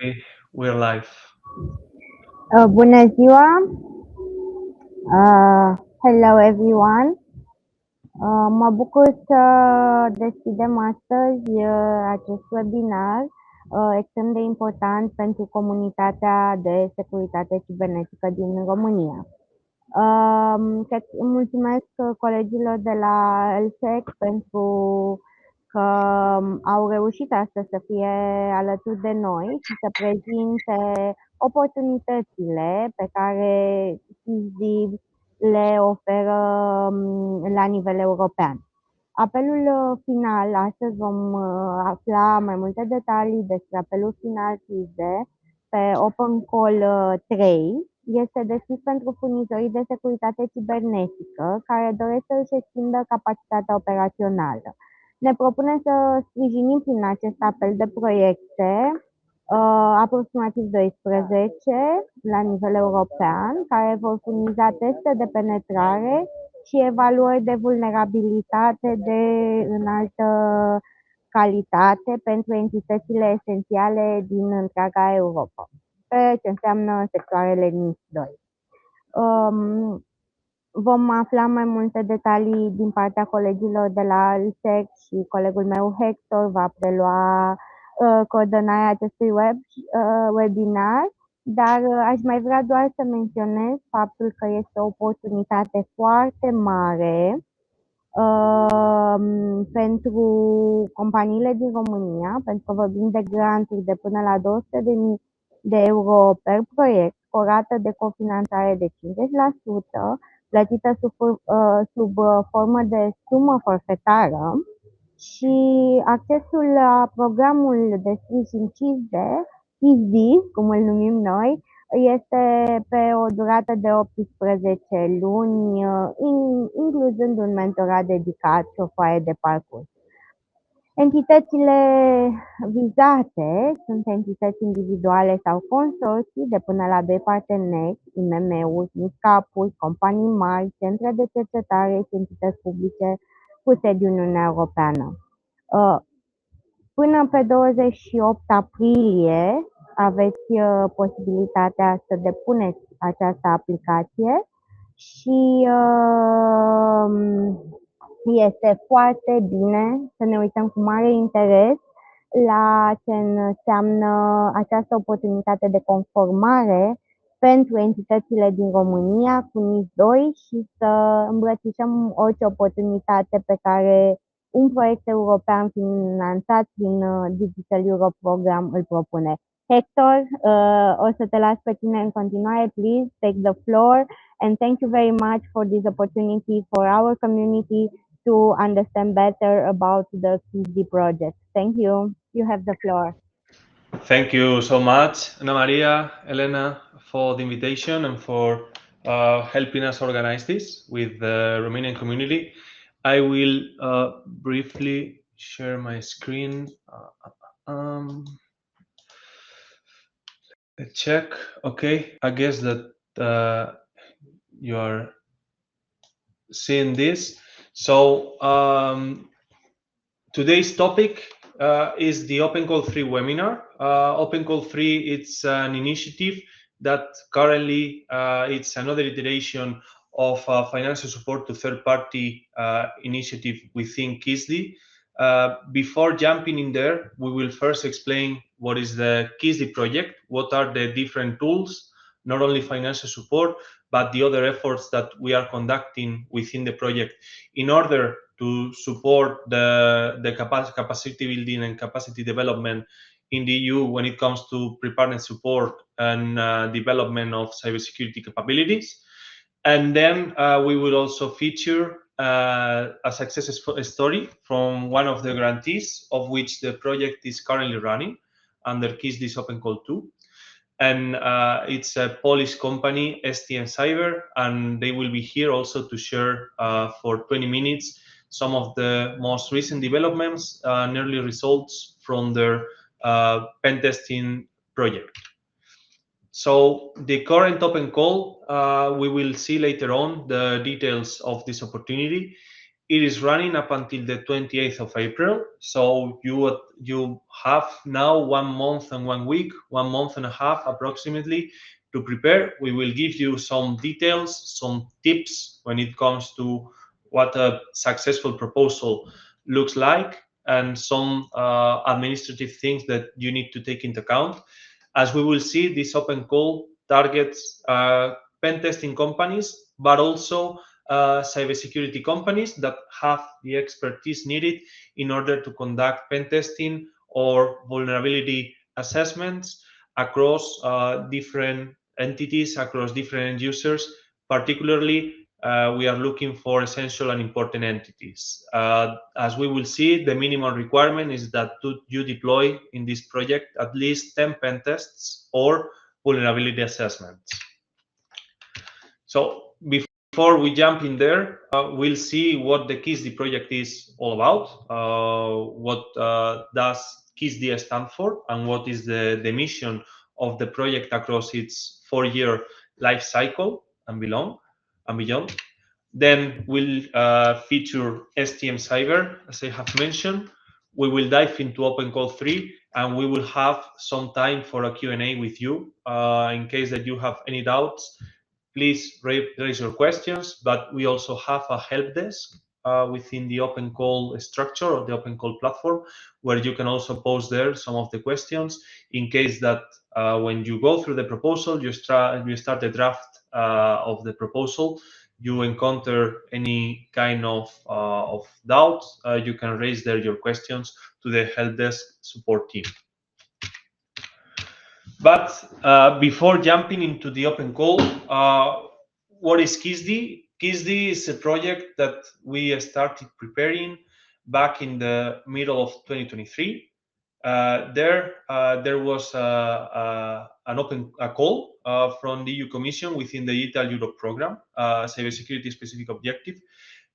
Okay, we're live. Bună ziua! Hello everyone! Mă bucur să deschidem astăzi acest webinar extrem de important pentru comunitatea de securitate cibernetică din România. Mulțumesc colegilor de la LSEC pentru că au reușit astăzi să fie alături de noi și să prezinte oportunitățile pe care CYSSDE le oferă la nivel european. Apelul final, astăzi vom afla mai multe detalii despre apelul final CYSSDE pe Open Call 3. Este deschis pentru furnizorii de securitate cibernetică care doresc să își extindă capacitatea operațională. Ne propunem să sprijinim prin acest apel de proiecte aproximativ 12 la nivel european, care vor furniza teste de penetrare și evaluări de vulnerabilitate de înaltă calitate pentru entitățile esențiale din întreaga Europa, pe ce înseamnă sectoarele NIS 2. Vom afla mai multe detalii din partea colegilor de la LSEC și colegul meu Hector va prelua coordonarea acestui webinar, dar aș mai vrea doar să menționez faptul că este o oportunitate foarte mare pentru companiile din România, pentru că vorbim de granturi de până la 200.000 de euro per proiect, cu o rată de cofinanțare de 50%, plătită sub formă de sumă forfetară și accesul la programul de sprijin CYSSDE, cum îl numim noi, este pe o durată de 18 luni, incluzând un mentorat dedicat și o foaie de parcurs. Entitățile vizate sunt entități individuale sau consorții de până la 2 parteneri, IMM-uri, mid-cap-uri, companii mari, centre de cercetare și entități publice cu sediu în Uniunea Europeană. Până pe 28 aprilie aveți posibilitatea să depuneți această aplicație și este foarte bine să ne uităm cu mare interes la ce înseamnă această oportunitate de conformare pentru entitățile din România cu NIS 2 și să îmbrățișăm orice oportunitate pe care un proiect european finanțat prin Digital Europe Program îl propune. Hector, o să te las pe tine în continuare. Please take the floor and thank you very much for this opportunity for our community to understand better about the CYSSDE project. Thank you. You have the floor. Thank you so much, Ana Maria, Elena, for the invitation and for helping us organize this with the Romanian community. I will briefly share my screen. Let's check. Okay, I guess that you are seeing this. So today's topic is the Open Call 3 webinar. Open Call 3, it's an initiative that currently it's another iteration of financial support to third-party initiative within CYSSDE. Before jumping in there, we will first explain what is the CYSSDE project, what are the different tools, not only financial support, but the other efforts that we are conducting within the project in order to support the capacity building and capacity development in the EU when it comes to preparedness support and development of cybersecurity capabilities. And then we will also feature a success story from one of the grantees, of which the project is currently running under CYSSDE's Open Call 2. And it's a Polish company, STM Cyber, and they will be here also to share for 20 minutes some of the most recent developments and early results from their pen testing project. So the current open call, we will see later on the details of this opportunity. It is running up until the 28th of April. So you have now 1 month and 1 week, 1 month and a half approximately to prepare. We will give you some details, some tips when it comes to what a successful proposal looks like, and some administrative things that you need to take into account. As we will see, this open call targets pen testing companies, but also cybersecurity companies that have the expertise needed in order to conduct pen testing or vulnerability assessments across different entities, across different end users. Particularly, we are looking for essential and important entities. As we will see, the minimum requirement is that you deploy in this project at least 10 pen tests or vulnerability assessments. So before we jump in there, we'll see what the CYSSDE project is all about, what does CYSSDE stand for, and what is the mission of the project across its 4-year life cycle and beyond. Then we'll feature STM Cyber, as I have mentioned. We will dive into Open Call 3, and we will have some time for a Q&A with you. In case that you have any doubts, please raise your questions, but we also have a help desk within the Open Call structure or the Open Call platform, where you can also post there some of the questions in case that when you go through the proposal, you start the draft of the proposal, you encounter any kind of doubt, you can raise there your questions to the help desk support team. But before jumping into the open call, what is CYSSDE? CYSSDE is a project that we started preparing back in the middle of 2023. There was a call from the EU Commission within the Digital Europe program, cybersecurity specific objective,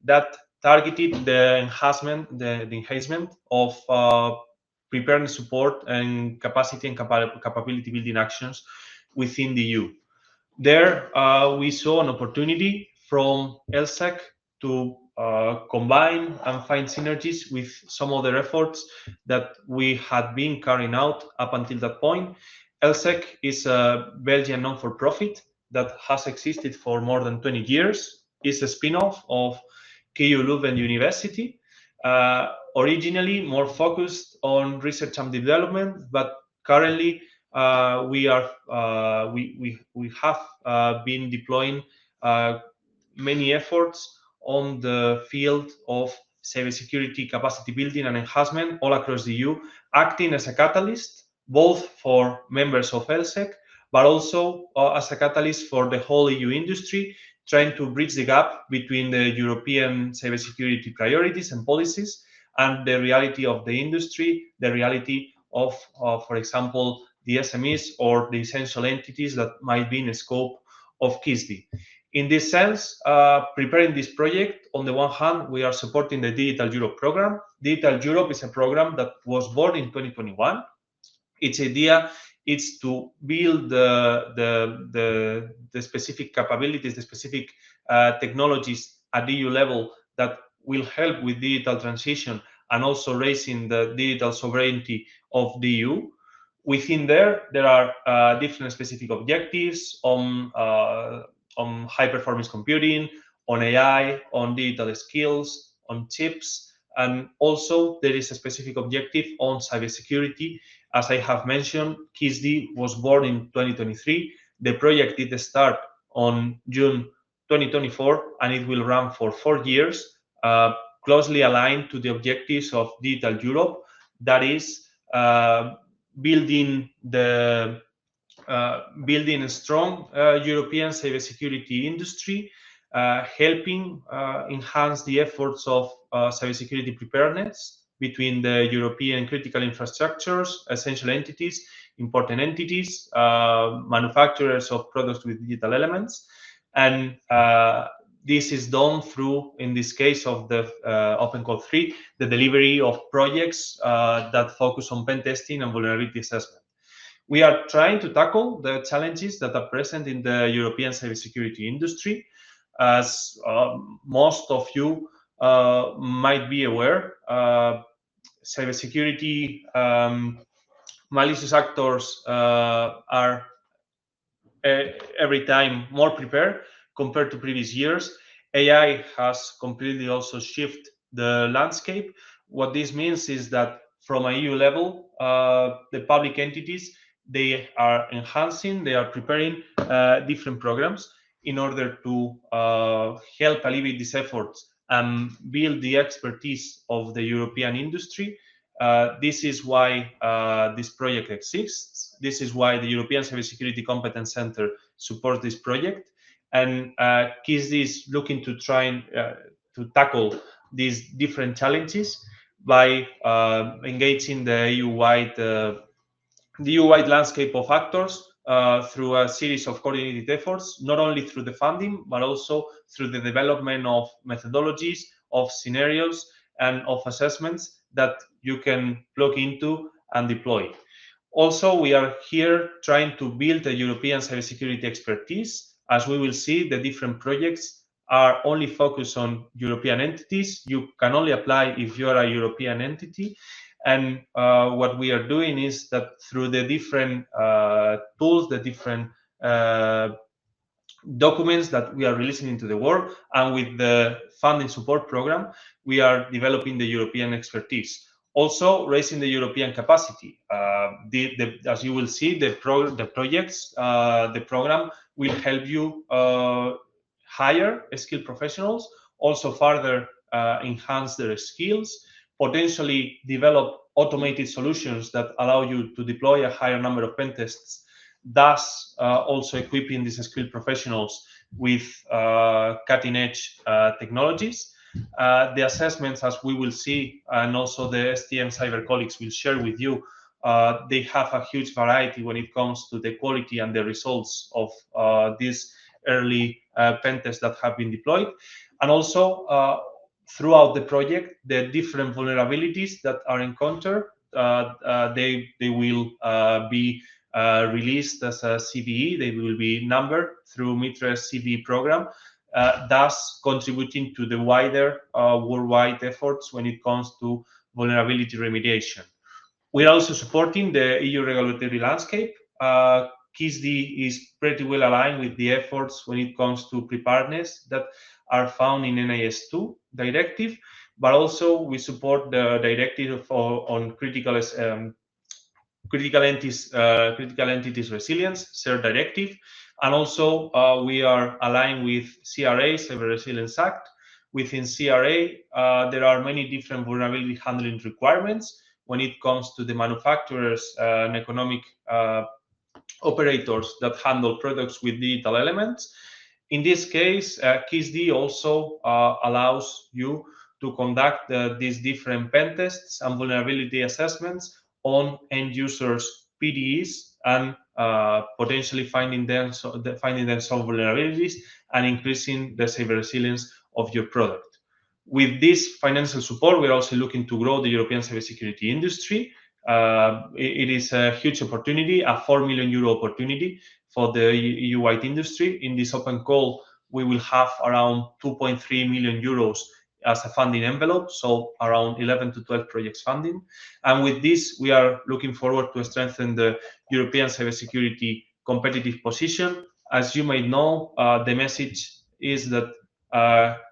that targeted the enhancement of preparedness support and capacity and capability building actions within the EU. There, we saw an opportunity from ELSEC to combine and find synergies with some other efforts that we had been carrying out up until that point. ELSEC is a Belgian non-for-profit that has existed for more than 20 years. It's a spin-off of KU Leuven University. Originally more focused on research and development, but currently we have been deploying many efforts on the field of cybersecurity capacity building and enhancement all across the EU, acting as a catalyst both for members of ELSEC, but also as a catalyst for the whole EU industry, trying to bridge the gap between the European cybersecurity priorities and policies and the reality of the industry, the reality of, for example, the SMEs or the essential entities that might be in the scope of CYSSDE. In this sense, preparing this project, on the one hand, we are supporting the Digital Europe program. Digital Europe is a program that was born in 2021. Its idea is to build the specific capabilities, the specific technologies at the EU level that will help with digital transition and also raising the digital sovereignty of the EU. Within there are different specific objectives on high performance computing, on AI, on digital skills, on chips, and also there is a specific objective on cybersecurity. As I have mentioned, CYSSDE was born in 2023. The project did start on June 2024, and it will run for 4 years, closely aligned to the objectives of Digital Europe. That is building a strong European cybersecurity industry, helping enhance the efforts of cybersecurity preparedness between the European critical infrastructures, essential entities, important entities, manufacturers of products with digital elements. And this is done through, in this case of the Open Call 3, the delivery of projects that focus on pen testing and vulnerability assessment. We are trying to tackle the challenges that are present in the European cybersecurity industry. As most of you might be aware, cybersecurity malicious actors are every time more prepared compared to previous years. AI has completely also shifted the landscape. What this means is that from a EU level, the public entities, they are enhancing, they are preparing different programs in order to help alleviate these efforts and build the expertise of the European industry. This is why this project exists. This is why the European Cybersecurity Competence Center supports this project. And CYSSDE is looking to try and to tackle these different challenges by engaging the EU-wide landscape of actors through a series of coordinated efforts, not only through the funding, but also through the development of methodologies, of scenarios, and of assessments that you can plug into and deploy. Also, we are here trying to build a European cybersecurity expertise. As we will see, the different projects are only focused on European entities. You can only apply if you are a European entity. And what we are doing is that through the different tools, the different documents that we are releasing into the world, and with the funding support program, we are developing the European expertise. Also, raising the European capacity. As you will see, the projects, the program will help you hire skilled professionals, also further enhance their skills, potentially develop automated solutions that allow you to deploy a higher number of pen tests, thus also equipping these skilled professionals with cutting-edge technologies. The assessments, as we will see, and also the STM cyber colleagues will share with you, they have a huge variety when it comes to the quality and the results of these early pen tests that have been deployed. And also, throughout the project, the different vulnerabilities that are encountered, they will be released as a CVE. They will be numbered through Mitre's CVE program, thus contributing to the wider worldwide efforts when it comes to vulnerability remediation. We are also supporting the EU regulatory landscape. CYSSDE is pretty well aligned with the efforts when it comes to preparedness that are found in NIS2 directive, but also we support the directive on critical entities resilience, CER directive, and also we are aligned with CRA, Cyber Resilience Act. Within CRA, there are many different vulnerability handling requirements when it comes to the manufacturers and economic operators that handle products with digital elements. In this case, CYSSDE also allows you to conduct these different pen tests and vulnerability assessments on end users' PDEs and potentially finding them some vulnerabilities and increasing the cyber resilience of your product. With this financial support, we're also looking to grow the European cybersecurity industry. It is a huge opportunity, a 4 million euro opportunity for the EU-wide industry. In this open call, we will have around 2.3 million euros as a funding envelope, so around 11 to 12 projects funding. And with this, we are looking forward to strengthen the European cybersecurity competitive position. As you might know, the message is that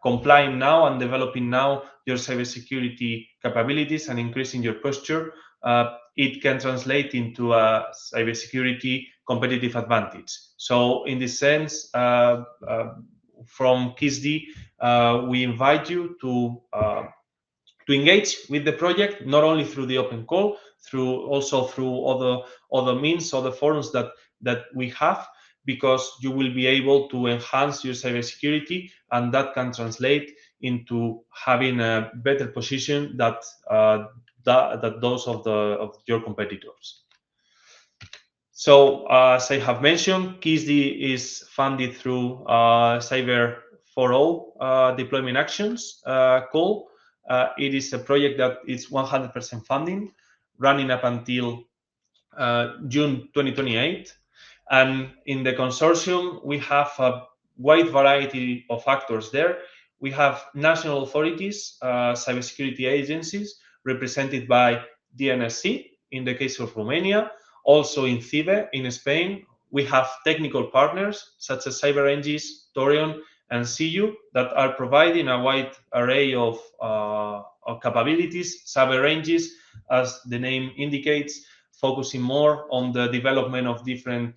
complying now and developing now your cybersecurity capabilities and increasing your posture, it can translate into a cybersecurity competitive advantage. So in this sense, from CYSSDE, we invite you to engage with the project, not only through the open call, also through other means, other forums that we have, because you will be able to enhance your cybersecurity, and that can translate into having a better position that those of your competitors. So as I have mentioned, CYSSDE is funded through Cyber 4.0 deployment actions call. It is a project that is 100% funding, running up until June 2028. And in the consortium, we have a wide variety of actors there. we have national authorities, cybersecurity agencies, represented by the NSC, in the case of Romania, also in CIBE, in Spain. We have technical partners, such as CyberEngines, Torion, and CU, that are providing a wide array of capabilities. CyberEngines, as the name indicates, focusing more on the development of different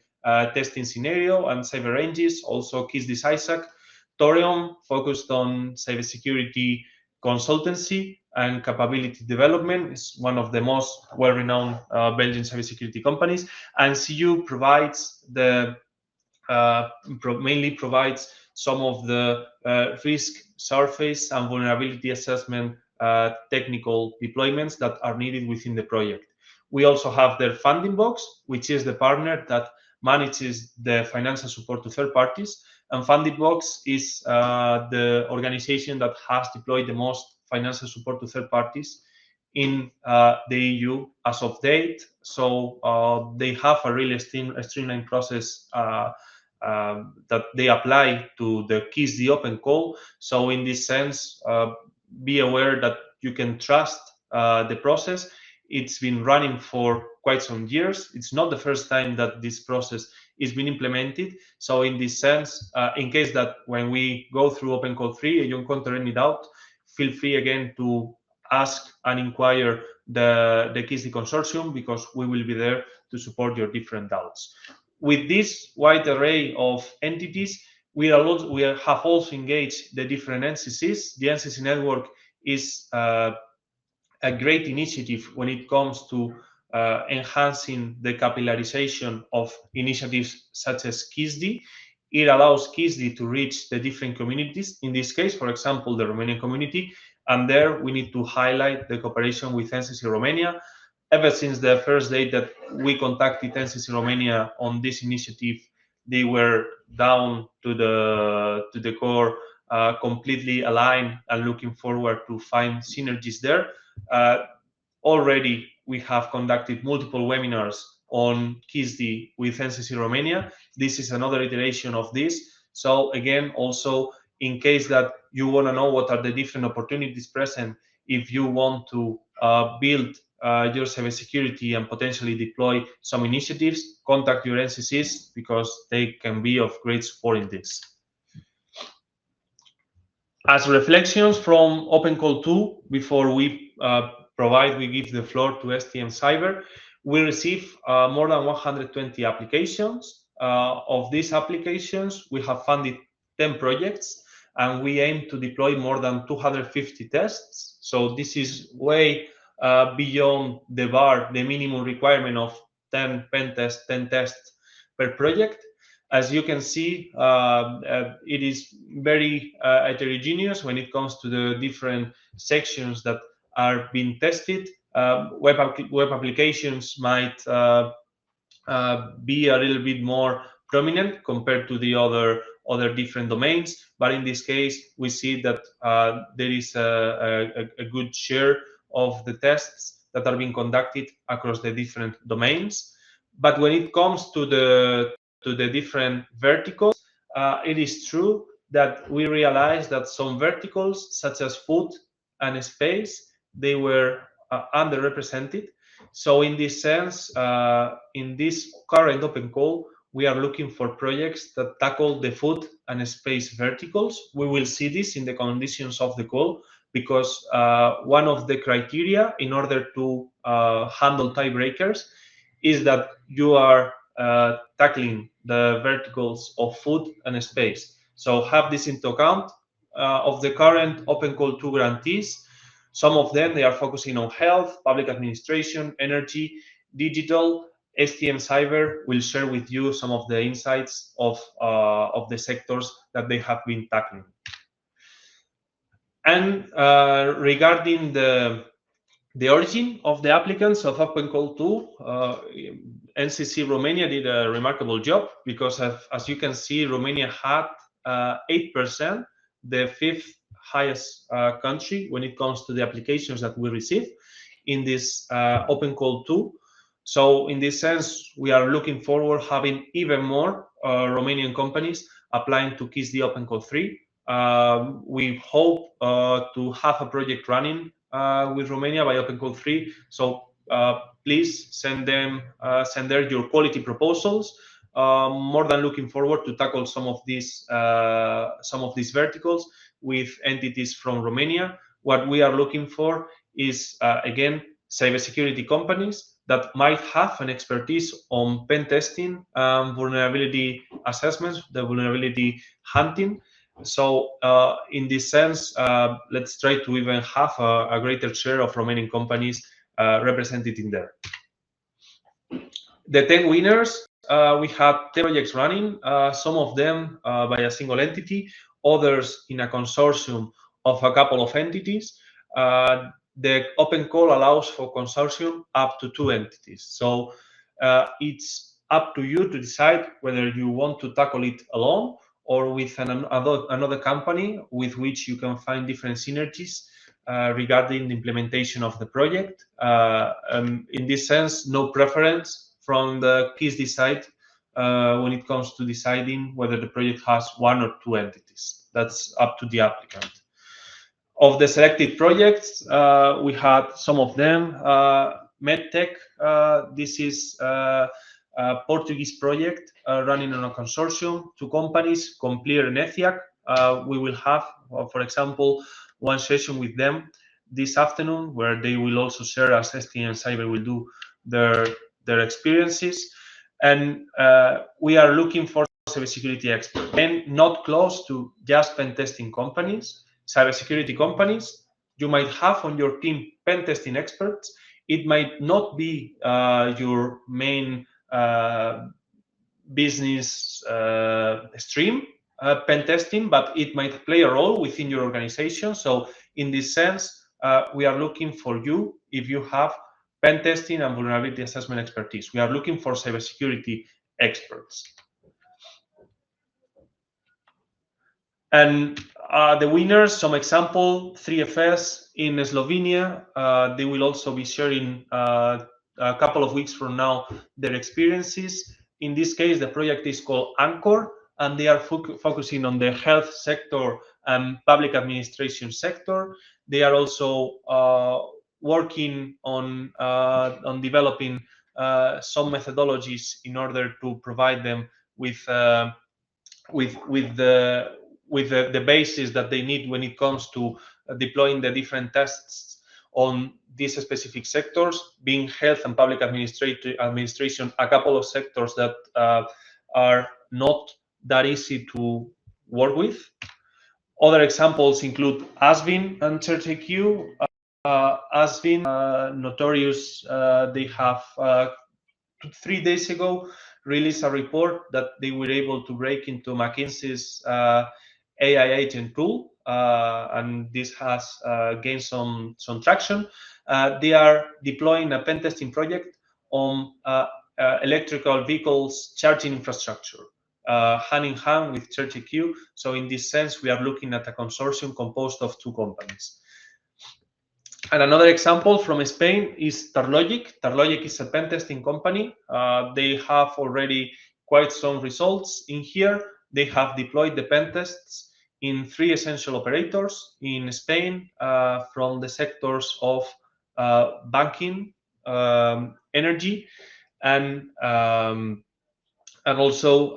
testing scenario, and CyberEngines, also CYSSDE Torion, focused on cybersecurity consultancy and capability development. It's one of the most well-renowned Belgian cybersecurity companies. And CU provides the mainly provides some of the risk surface and vulnerability assessment technical deployments that are needed within the project. We also have their funding box, which is the partner that manages the financial support to third parties. And funding box is the organization that has deployed the most financial support to third parties in the EU as of date. So they have a really streamlined process that they apply to the CYSSDE Open Call. So in this sense, be aware that you can trust the process. It's been running for quite some years. It's not the first time that this process is being implemented. So in this sense, in case that when we go through Open Call 3 and you encounter any doubt, feel free again to ask and inquire the CYSSDE consortium, because we will be there to support your different doubts. With this wide array of entities, we have also engaged the different NCCs. The NCC network is a great initiative when it comes to enhancing the capillarization of initiatives such as CYSSDE. It allows CYSSDE to reach the different communities, in this case, for example, the Romanian community, and there we need to highlight the cooperation with NCC Romania. Ever since the first day that we contacted NCC Romania on this initiative, they were down to the core, completely aligned and looking forward to find synergies there. Already we have conducted multiple webinars on CYSSDE with NCC Romania. This is another iteration of this. So again, also in case that you want to know what are the different opportunities present, if you want to build your cybersecurity and potentially deploy some initiatives, contact your NCCs, because they can be of great support in this. As reflections from Open Call 2, before we give the floor to STM Cyber, we receive more than 120 applications. Of these applications, we have funded 10 projects, and we aim to deploy more than 250 tests. So this is way beyond the bar, the minimum requirement of 10 tests per project. As you can see, it is very heterogeneous when it comes to the different sections that are being tested. Web applications might be a little bit more prominent compared to the other different domains, but in this case, we see that there is a good share of the tests that are being conducted across the different domains. But when it comes to the different verticals, it is true that we realized that some verticals, such as food and space, they were underrepresented. So in this sense, in this current Open Call, we are looking for projects that tackle the food and space verticals. We will see this in the conditions of the call, because one of the criteria in order to handle tiebreakers is that you are tackling the verticals of food and space. So have this into account. Of the current Open Call 2 grantees, some of them, they are focusing on health, public administration, energy, digital. STM Cyber will share with you some of the insights of the sectors that they have been tackling. And regarding the origin of the applicants of Open Call 2, NCC Romania did a remarkable job, because as you can see, Romania had 8%, the fifth highest country when it comes to the applications that we receive in this Open Call 2. So in this sense, we are looking forward having even more Romanian companies applying to CYSSDE Open Call 3. We hope to have a project running with Romania by Open Call 3. So please send there your quality proposals. More than looking forward to tackle some of these verticals with entities from Romania. What we are looking for is again cybersecurity companies that might have an expertise on pen testing, vulnerability assessments, the vulnerability hunting. So in this sense, let's try to even have a greater share of Romanian companies represented in there. The 10 winners, we had 10 projects running, some of them by a single entity, others in a consortium of a couple of entities. The open call allows for consortium up to 2 entities. So it's up to you to decide whether you want to tackle it alone or with another company with which you can find different synergies regarding the implementation of the project. In this sense, no preference from the CYSSDE side when it comes to deciding whether the project has 1 or 2 entities. That's up to the applicant. Of the selected projects, we had some of them. MedTech, this is a Portuguese project running on a consortium, 2 companies, Complir and Ethiac. We will have, for example, one session with them this afternoon where they will also share, as STM Cyber will do, their experiences. And we are looking for cybersecurity experts, and not close to just pen testing companies. Cybersecurity companies, you might have on your team pen testing experts. It might not be your main business stream, pen testing, but it might play a role within your organization. So in this sense, we are looking for you if you have pen testing and vulnerability assessment expertise. We are looking for cybersecurity experts. And the winners, some example, 3FS in Slovenia. They will also be sharing a couple of weeks from now their experiences. In this case, the project is called Anchor, and they are focusing on the health sector and public administration sector. They are also working on developing some methodologies in order to provide them with the basis that they need when it comes to deploying the different tests on these specific sectors, being health and public administration, a couple of sectors that are not that easy to work with. Other examples include Asvin and CertIQ. Asvin, notorious, they have 3 days ago released a report that they were able to break into McKinsey's AI agent tool, and this has gained some traction. They are deploying a pen testing project on electrical vehicles charging infrastructure, hand in hand with CertIQ. So in this sense, we are looking at a consortium composed of 2 companies. And another example from Spain is Tarlogic. Tarlogic is a pen testing company. They have already quite some results in here. They have deployed the pen tests in 3 essential operators in Spain from the sectors of banking, energy, and also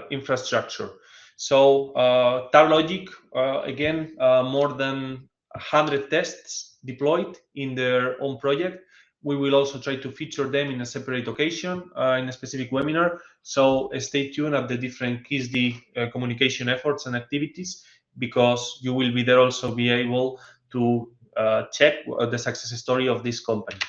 infrastructure. So Tarlogic, again, more than 100 tests deployed in their own project. We will also try to feature them in a separate occasion in a specific webinar. So stay tuned at the different CYSSDE communication efforts and activities, because you will be there also be able to check the success story of this company.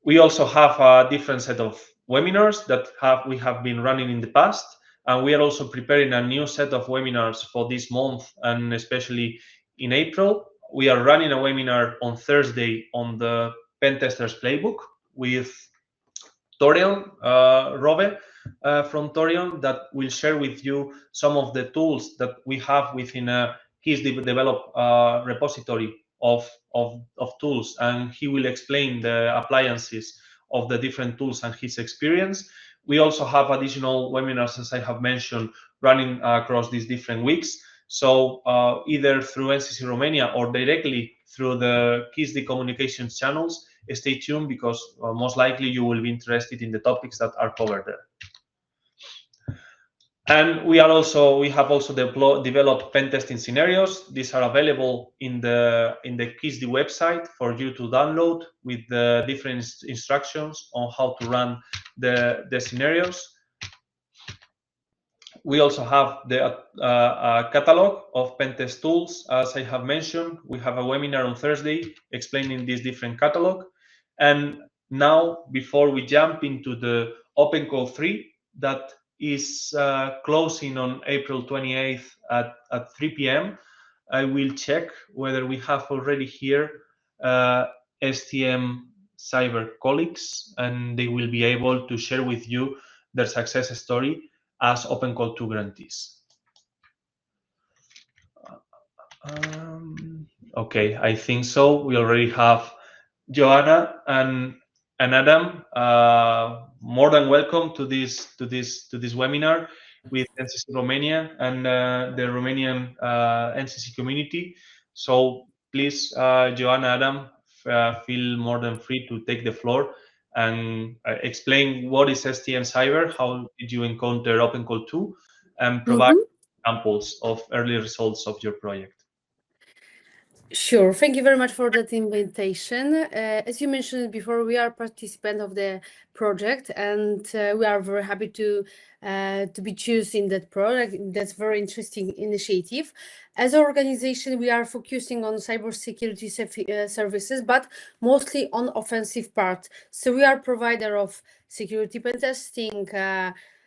We also have a different set of webinars that we have been running in the past, and we are also preparing a new set of webinars for this month, and especially in April. We are running a webinar on Thursday on the Pen Testers Playbook with Torion Robe from Torion, that will share with you some of the tools that we have within a CYSSDE developed repository of tools, and he will explain the appliances of the different tools and his experience. We also have additional webinars, as I have mentioned, running across these different weeks. So either through NCC Romania or directly through the CYSSDE communications channels, stay tuned, because most likely you will be interested in the topics that are covered there. And we have also developed pen testing scenarios. These are available in the CYSSDE website for you to download, with the different instructions on how to run the scenarios. We also have the catalog of pen test tools. As I have mentioned, we have a webinar on Thursday explaining this different catalog. And now, before we jump into the Open Call 3, that is closing on April 28th at 3 p.m., I will check whether we have already here STM cyber colleagues, and they will be able to share with you their success story as Open Call 2 grantees. Okay, I think so. We already have Joanna and Adam. More than welcome to this webinar with NCC Romania and the Romanian NCC community. So please, Joanna, Adam, feel more than free to take the floor and explain what is STM Cyber, how did you encounter Open Call 2, and provide examples of early results of your project. Sure. Thank you very much for that invitation. As you mentioned before, we are participant of the project, and we are very happy to be chosen in that project. That's very interesting initiative. As an organization, we are focusing on cybersecurity services, but mostly on offensive part. So we are provider of security pen testing,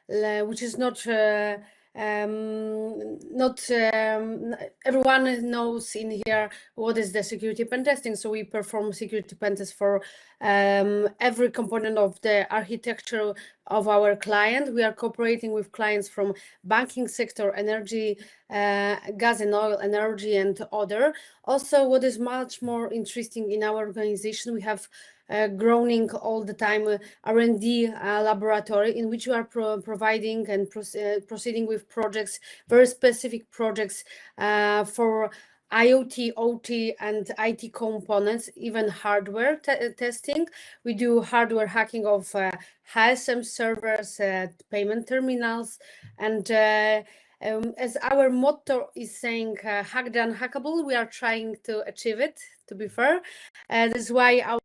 which is not everyone knows in here what is the security pen testing. So we perform security pen tests for every component of the architecture of our client. We are cooperating with clients from banking sector, energy, gas and oil, energy, and other. Also, what is much more interesting in our organization, we have growing all the time R&D laboratory in which we are providing and proceeding with projects, very specific projects for IoT, OT, and IT components, even hardware testing. We do hardware hacking of HSM servers, payment terminals, and as our motto is saying, hack the unhackable, we are trying to achieve it, to be fair. That's why our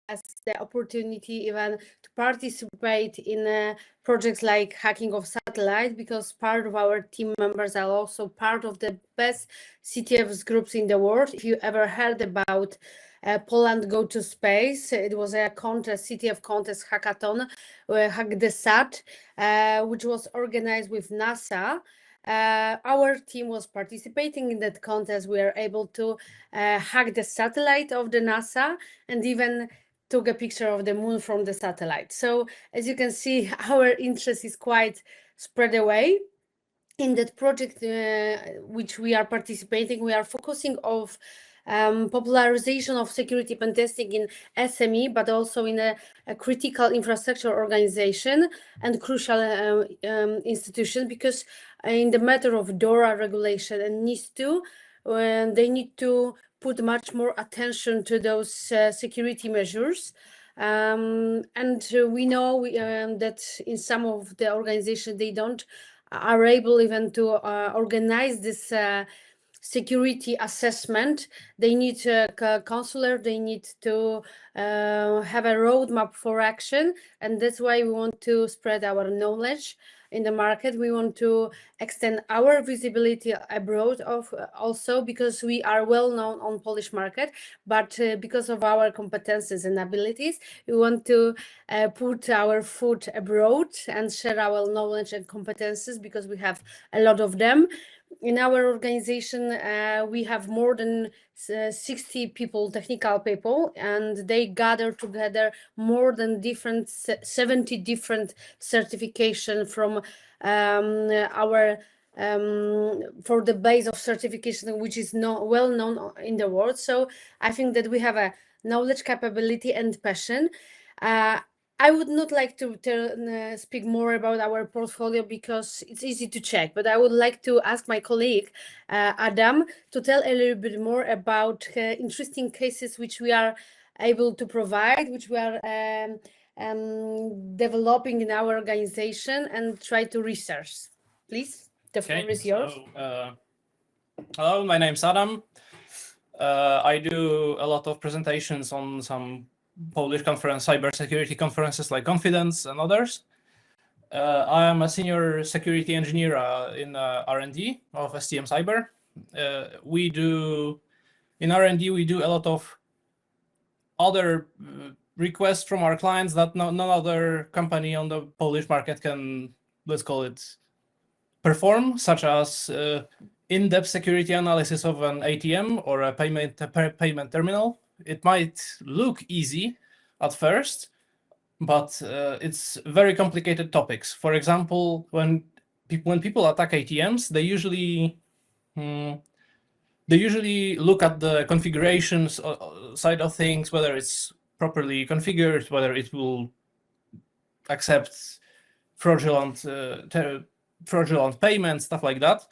has the opportunity even to participate in projects like hacking of satellite, because part of our team members are also part of the best CTFs groups in the world. If you ever heard about Poland Go to Space, it was a contest, CTF contest hackathon, Hack the Sat, which was organized with NASA. Our team was participating in that contest. We are able to hack the satellite of the NASA and even took a picture of the moon from the satellite. So as you can see, our interest is quite spread away. In that project which we are participating, we are focusing on popularization of security pen testing in SME, but also in a critical infrastructure organization and crucial institution, because in the matter of DORA regulation and NIS2, they need to put much more attention to those security measures. And we know that in some of the organizations, they are able even to organize this security assessment. They need a counselor, they need to have a roadmap for action, and that's why we want to spread our knowledge in the market. We want to extend our visibility abroad also, because we are well known on Polish market, but because of our competences and abilities, we want to put our foot abroad and share our knowledge and competences, because we have a lot of them. In our organization, we have more than 60 people, technical people, and they gather together more than 70 different certification from our for the base of certification, which is well known in the world. So I think that we have a knowledge, capability, and passion. I would not like to speak more about our portfolio because it's easy to check, but I would like to ask my colleague, Adam, to tell a little bit more about interesting cases which we are able to provide, which we are developing in our organization and try to research. Please, the floor is yours. So, hello, my name's Adam. I do a lot of presentations on some Polish cybersecurity conferences like Confidence and others. I am a senior security engineer in R&D of STM Cyber. In R&D, we do a lot of other requests from our clients that no other company on the Polish market can, let's call it, perform, such as in-depth security analysis of an ATM or a payment terminal. It might look easy at first, but it's very complicated topics. For example, when people attack ATMs, they usually look at the configurations side of things, whether it's properly configured, whether it will accept fraudulent payments, stuff like that.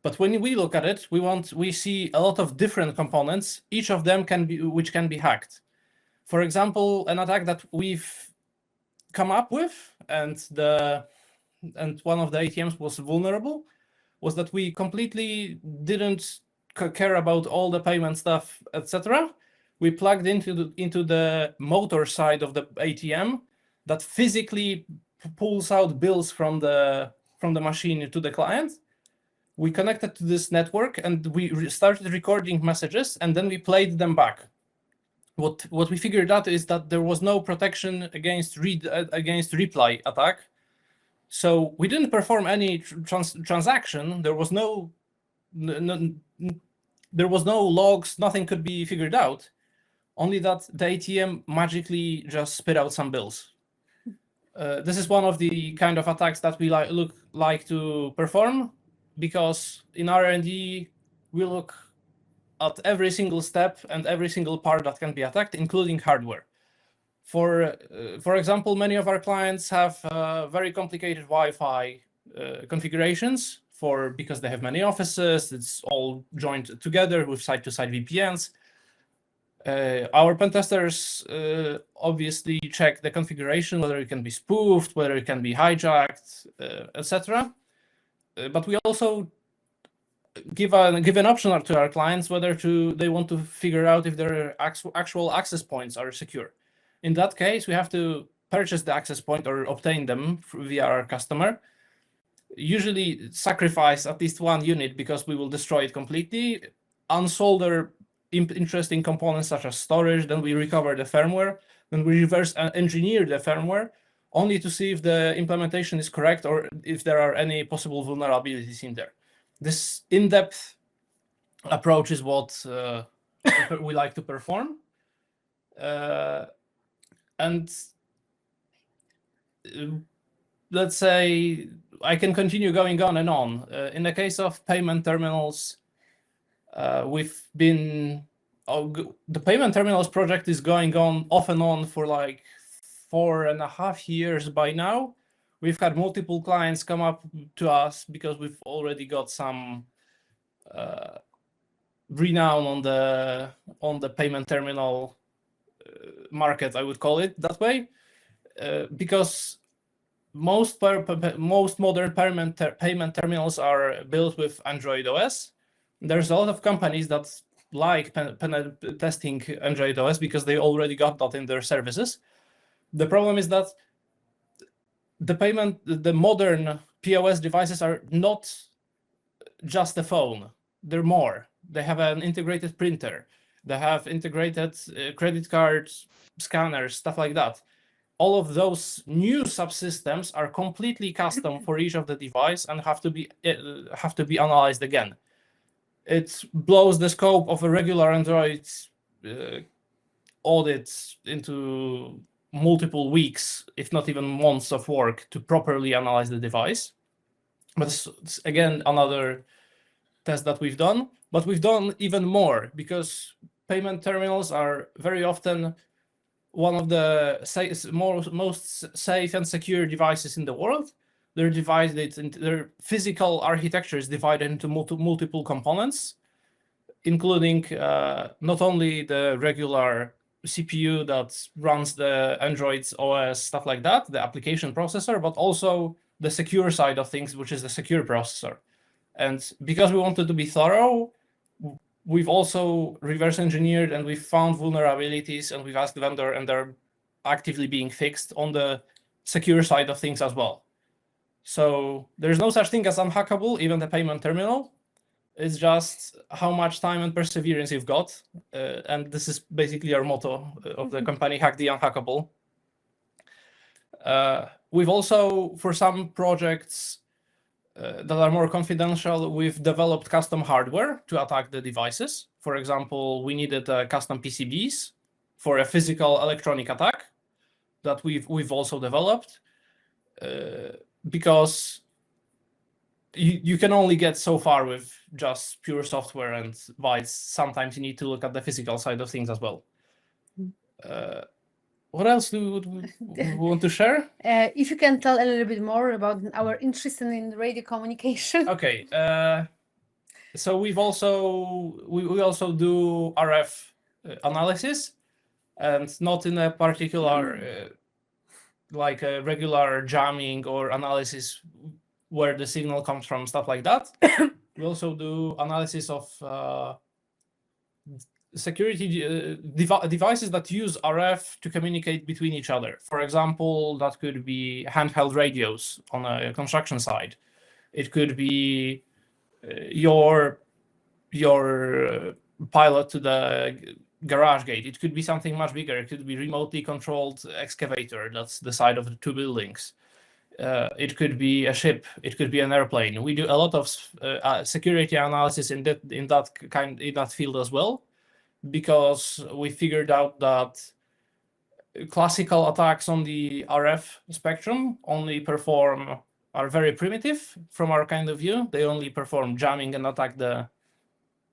But when we look at it, we see a lot of different components, each of them which can be hacked. For example, an attack that we've come up with, and one of the ATMs was vulnerable, was that we completely didn't care about all the payment stuff, etc. We plugged into the motor side of the ATM that physically pulls out bills from the machine to the client. We connected to this network and we started recording messages, and then we played them back. What we figured out is that there was no protection against reply attack. So we didn't perform any transaction. There was no logs. Nothing could be figured out. Only that the ATM magically just spit out some bills. This is one of the kind of attacks that we like to perform, because in R&D we look at every single step and every single part that can be attacked, including hardware. For example, many of our clients have very complicated Wi-Fi configurations because they have many offices. It's all joined together with site-to-site VPNs. Our pen testers obviously check the configuration, whether it can be spoofed, whether it can be hijacked, etc. But we also give an option to our clients whether they want to figure out if their actual access points are secure. In that case, we have to purchase the access point or obtain them via our customer. Usually sacrifice at least one unit because we will destroy it completely, unsolder interesting components such as storage, then we recover the firmware, then we reverse engineer the firmware, only to see if the implementation is correct or if there are any possible vulnerabilities in there. This in-depth approach is what we like to perform. And let's say I can continue going on and on. In the case of payment terminals, the payment terminals project is going on off and on for like 4.5 years by now. We've had multiple clients come up to us because we've already got some renown on the payment terminal market, I would call it that way, because most modern payment terminals are built with Android OS. There's a lot of companies that like testing Android OS because they already got that in their services. The problem is that the modern POS devices are not just a phone. They're more. They have an integrated printer. They have integrated credit cards, scanners, stuff like that. All of those new subsystems are completely custom for each of the device and have to be analyzed again. It blows the scope of a regular Android audit into multiple weeks, if not even months of work to properly analyze the device. But it's again another test that we've done. But we've done even more because payment terminals are very often one of the most safe and secure devices in the world. They're divided into their physical architecture is divided into multiple components, including not only the regular CPU that runs the Android's OS, stuff like that, the application processor, but also the secure side of things, which is the secure processor. And because we wanted to be thorough, we've also reverse engineered and we've found vulnerabilities and we've asked the vendor and they're actively being fixed on the secure side of things as well. So there's no such thing as unhackable, even the payment terminal. It's just how much time and perseverance you've got. And this is basically our motto of the company, hack the unhackable. We've also, for some projects that are more confidential, we've developed custom hardware to attack the devices. For example, we needed custom PCBs for a physical electronic attack that we've also developed because you can only get so far with just pure software and bytes. Sometimes you need to look at the physical side of things as well. What else do we want to share? If you can tell a little bit more about our interest in radio communication. Okay. So we also do RF analysis, and not in a particular like a regular jamming or analysis where the signal comes from, stuff like that. We also do analysis of security devices that use RF to communicate between each other. For example, that could be handheld radios on a construction site. It could be your pilot to the garage gate. It could be something much bigger. It could be remotely controlled excavator that's the side of the two buildings. It could be a ship. It could be an airplane. We do a lot of security analysis in that field as well, because we figured out that classical attacks on the RF spectrum are very primitive from our kind of view. They only perform jamming and attack the,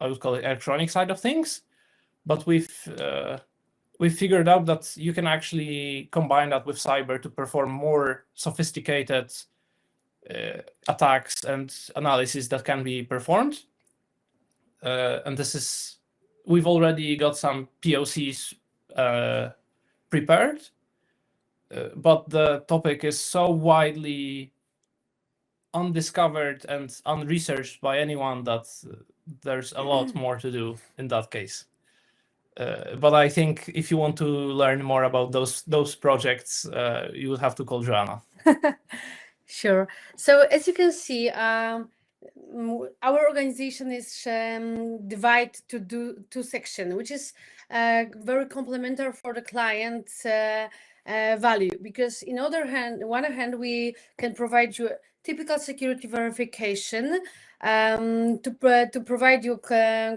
I would call it, electronic side of things. But we've figured out that you can actually combine that with cyber to perform more sophisticated attacks and analysis that can be performed. And we've already got some POCs prepared, but the topic is so widely undiscovered and unresearched by anyone that there's a lot more to do in that case. But I think if you want to learn more about those projects, you would have to call Joanna. Sure. So as you can see, our organization is divided to two sections, which is very complementary for the client's value. Because on one hand, we can provide you typical security verification to provide you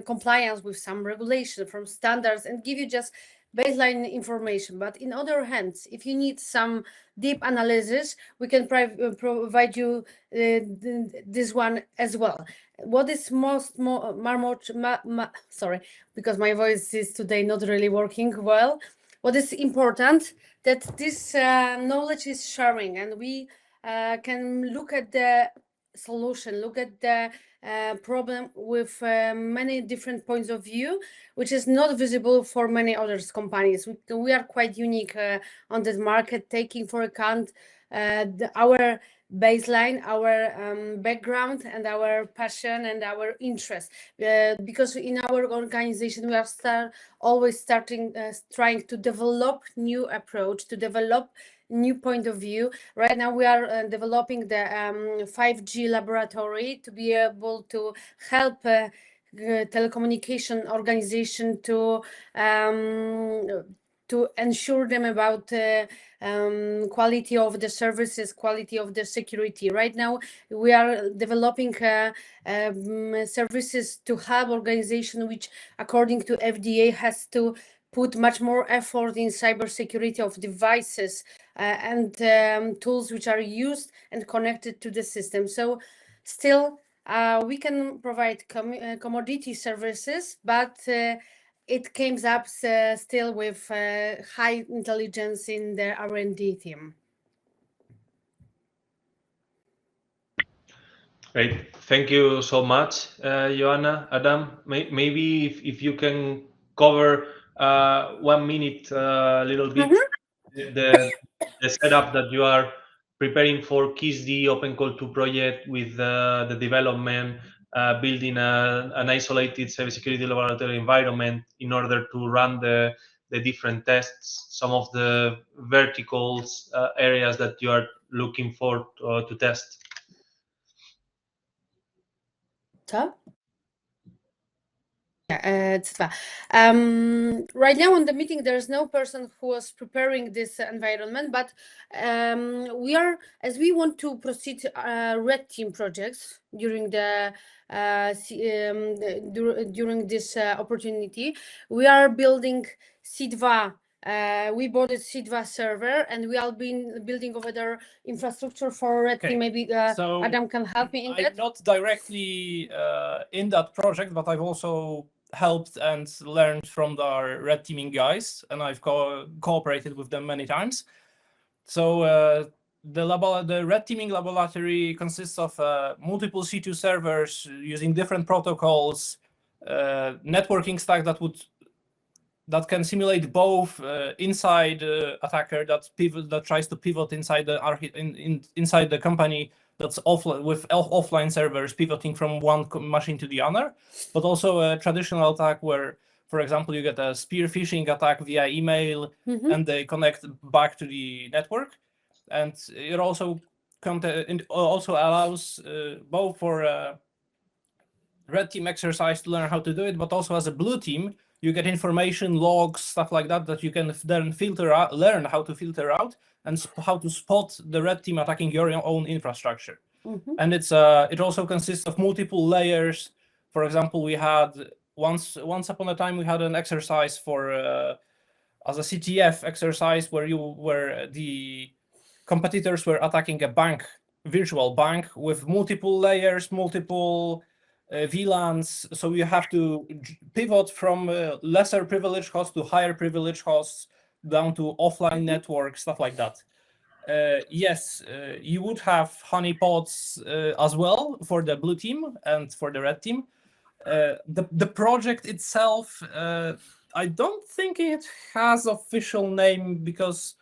compliance with some regulation from standards and give you just baseline information. But in other hands, if you need some deep analysis, we can provide you this one as well. What is sorry, because my voice is today not really working well. What is important that this knowledge is sharing, and we can look at the solution, look at the problem with many different points of view, which is not visible for many other companies. We are quite unique on this market, taking for account our baseline, our background, and our passion and our interest. Because in our organization, we are always trying to develop new approach, to develop new point of view. Right now we are developing the 5G laboratory to be able to help telecommunication organization to ensure them about quality of the services, quality of the security. Right now we are developing services to help organization which, according to FDA, has to put much more effort in cybersecurity of devices and tools which are used and connected to the system. So still we can provide commodity services, but it came up still with high intelligence in the R&D team. Great. Thank you so much, Joanna. Adam, maybe if you can cover 1 minute, a little bit, the setup that you are preparing for CYSSDE Open Call 2 project with the development, building an isolated cybersecurity laboratory environment in order to run the different tests, some of the verticals, areas that you are looking for to test. Right now on the meeting, there is no person who was preparing this environment, but we are, as we want to proceed red team projects during the during this opportunity, we are building C2. We bought a C2 server, and we are building over there infrastructure for red team. Maybe so Adam can help me in that. I'm not directly in that project, but I've also helped and learned from the red teaming guys, and I've cooperated with them many times. So the red teaming laboratory consists of multiple C2 servers using different protocols, networking stack that can simulate both inside attacker that tries to pivot inside the inside the company that's offline servers pivoting from one machine to the other, but also a traditional attack where, for example, you get a spear phishing attack via email and they connect back to the network. And it also allows both for red team exercise to learn how to do it, but also as a blue team, you get information, logs, stuff like that you can then filter out, learn how to filter out and how to spot the red team attacking your own infrastructure. And it also consists of multiple layers. For example, we had once upon a time we had an exercise for as a CTF exercise where the competitors were attacking a bank, virtual bank, with multiple layers, multiple VLANs. So you have to pivot from lesser privileged hosts to higher privileged hosts, down to offline network, stuff like that. Yes, you would have honeypots as well for the blue team and for the red team. The project itself, I don't think it has official name, because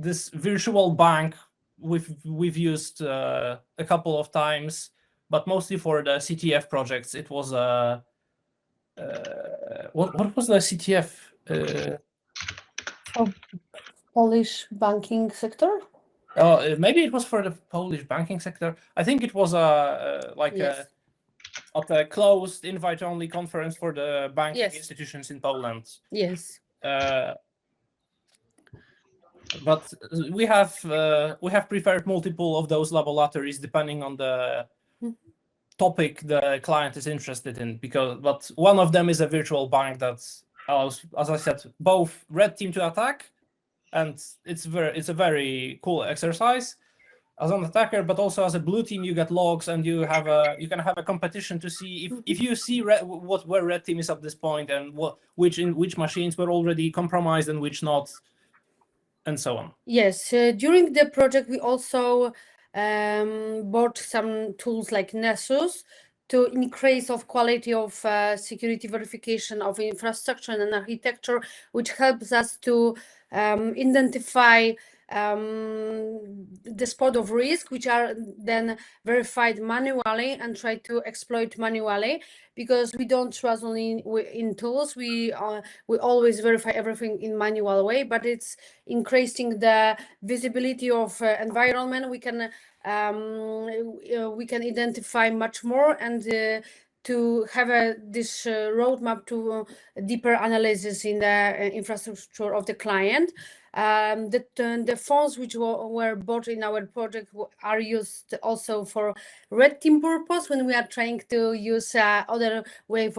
this virtual bank we've used a couple of times, but mostly for the CTF projects. It was what was the CTF? Polish banking sector. Oh, maybe it was for the Polish banking sector. I think it was at a closed invite-only conference for the banking institutions in Poland. Yes. But we have prepared multiple of those laboratories depending on the topic the client is interested in. But one of them is a virtual bank that allows, as I said, both red team to attack, and it's a very cool exercise as an attacker, but also as a blue team you get logs, and you can have a competition to see if you see where red team is at this point, and which machines were already compromised and which not, and so on. Yes, during the project we also bought some tools like Nessus to increase of quality of security verification of infrastructure and architecture, which helps us to identify the spot of risk, which are then verified manually and try to exploit manually, because we don't trust only in tools. We always verify everything in manual way, but it's increasing the visibility of environment. We can identify much more, and to have this roadmap to deeper analysis in the infrastructure of the client. The phones which were bought in our project are used also for red team purpose when we are trying to use other way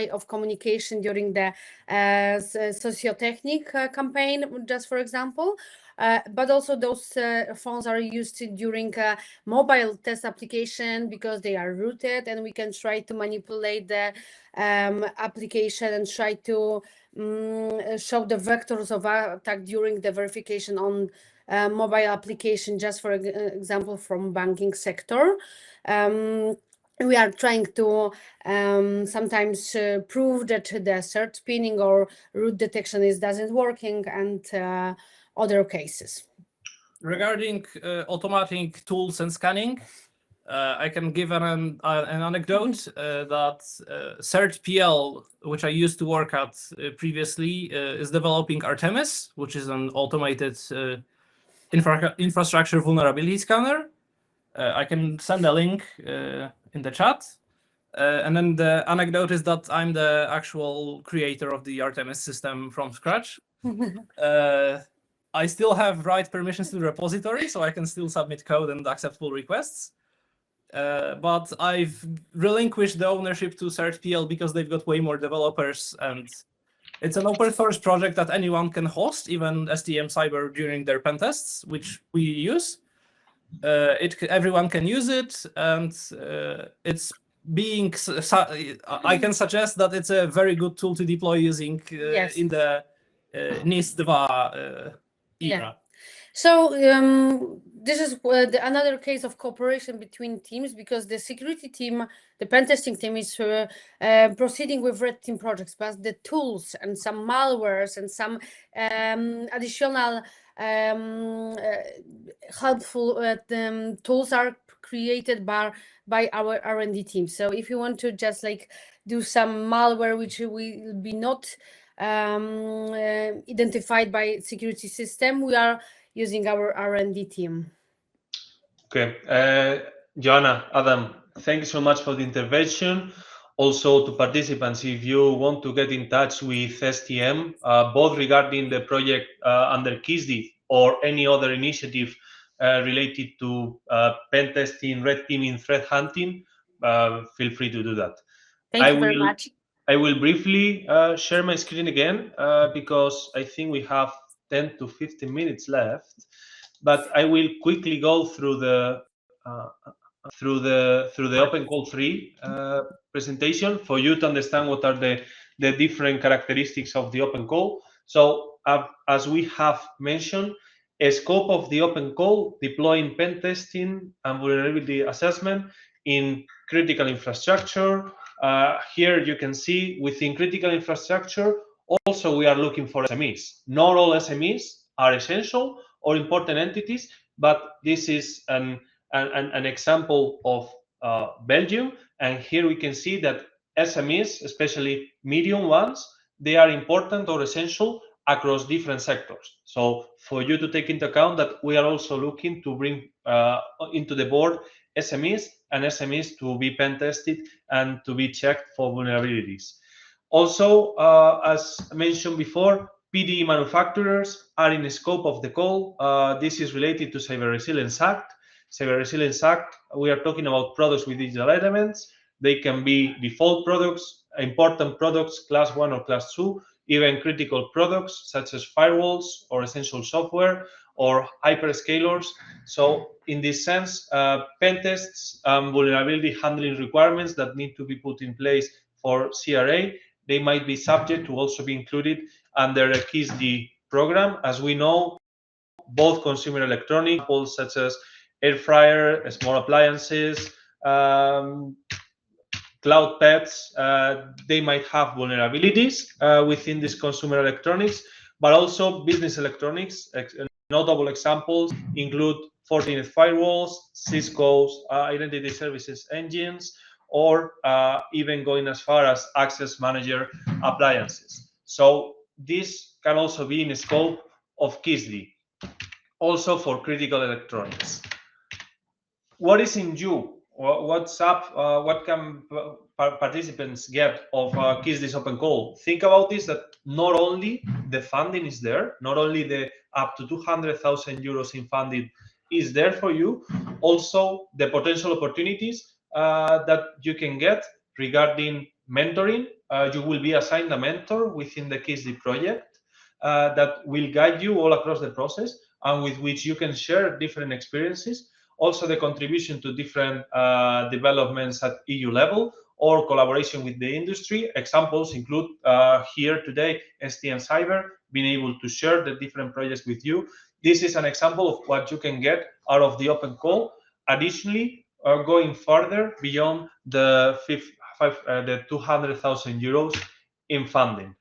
of communication during the sociotechnic campaign, just for example. But also those phones are used during mobile test application, because they are rooted and we can try to manipulate the application and try to show the vectors of attack during the verification on mobile application, just for example, from banking sector. We are trying to sometimes prove that the cert pinning or root detection doesn't working, and other cases. Regarding automating tools and scanning, I can give an anecdote that CertPL, which I used to work at previously, is developing Artemis, which is an automated infrastructure vulnerability scanner. I can send a link in the chat. And then the anecdote is that I'm the actual creator of the Artemis system from scratch. I still have write permissions to the repository, so I can still submit code and accept pull requests. But I've relinquished the ownership to CertPL because they've got way more developers, and it's an open source project that anyone can host, even STM Cyber during their pen tests, which we use. Everyone can use it, and it's being. I can suggest that it's a very good tool to deploy using in the NIS-2 era. Yeah. So this is another case of cooperation between teams, because the security team, the pen testing team, is proceeding with red team projects, but the tools and some malwares and some additional helpful tools are created by our R&D team. So if you want to just like do some malware which will be not identified by security system, we are using our R&D team. Okay, Joanna, Adam, thank you so much for the intervention. Also to participants, if you want to get in touch with STM, both regarding the project under CYSSDE or any other initiative related to pen testing, red teaming, threat hunting, feel free to do that. Thank you very much. I will briefly share my screen again because I think we have 10 to 15 minutes left, but I will quickly go through the Open Call 3 presentation for you to understand what are the different characteristics of the Open Call. So as we have mentioned, a scope of the Open Call, deploying pen testing and vulnerability assessment in critical infrastructure. Here you can see within critical infrastructure, also we are looking for SMEs. Not all SMEs are essential or important entities, but this is an example of Belgium. And here we can see that SMEs, especially medium ones, they are important or essential across different sectors. So for you to take into account that we are also looking to bring into the board SMEs and SMEs to be pen tested and to be checked for vulnerabilities. Also, as mentioned before, PDE manufacturers are in the scope of the call. This is related to Cyber Resilience Act. Cyber Resilience Act, we are talking about products with digital elements. They can be default products, important products, class 1 or class 2, even critical products such as firewalls or essential software or hyperscalers. So in this sense, pen tests, vulnerability handling requirements that need to be put in place for CRA, they might be subject to also be included under a CYSSDE program. As we know, both consumer electronics, such as air fryer, small appliances, cloud pets, they might have vulnerabilities within this consumer electronics, but also business electronics. Notable examples include Fortinet firewalls, Cisco's identity services engines, or even going as far as access manager appliances. So this can also be in the scope of CYSSDE, also for critical electronics. What is in you? What's up? What can participants get of CYSSDE's Open Call? Think about this, that not only the funding is there, not only the up to 200,000 euros in funding is there for you, also the potential opportunities that you can get regarding mentoring. You will be assigned a mentor within the CYSSDE project that will guide you all across the process and with which you can share different experiences. Also, the contribution to different developments at EU level, or collaboration with the industry. Examples include here today STM Cyber, being able to share the different projects with you. This is an example of what you can get out of the open call. Additionally, going further beyond the 200,000 euros in funding.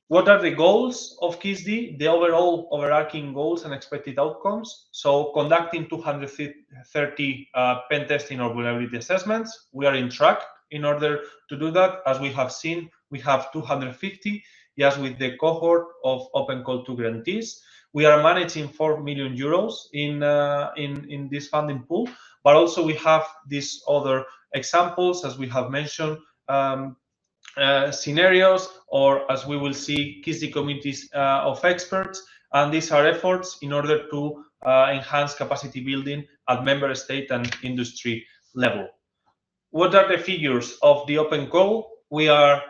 What are the goals of CYSSDE? The overall overarching goals and expected outcomes. So conducting 230 pen testing or vulnerability assessments. We are in track in order to do that. As we have seen, we have 250 just with the cohort of Open Call 2 grantees. We are managing 4 million euros in this funding pool, but also we have these other examples, as we have mentioned, scenarios, or as we will see, CYSSDE communities of experts, and these are efforts in order to enhance capacity building at member state and industry level. What are the figures of the open call? We are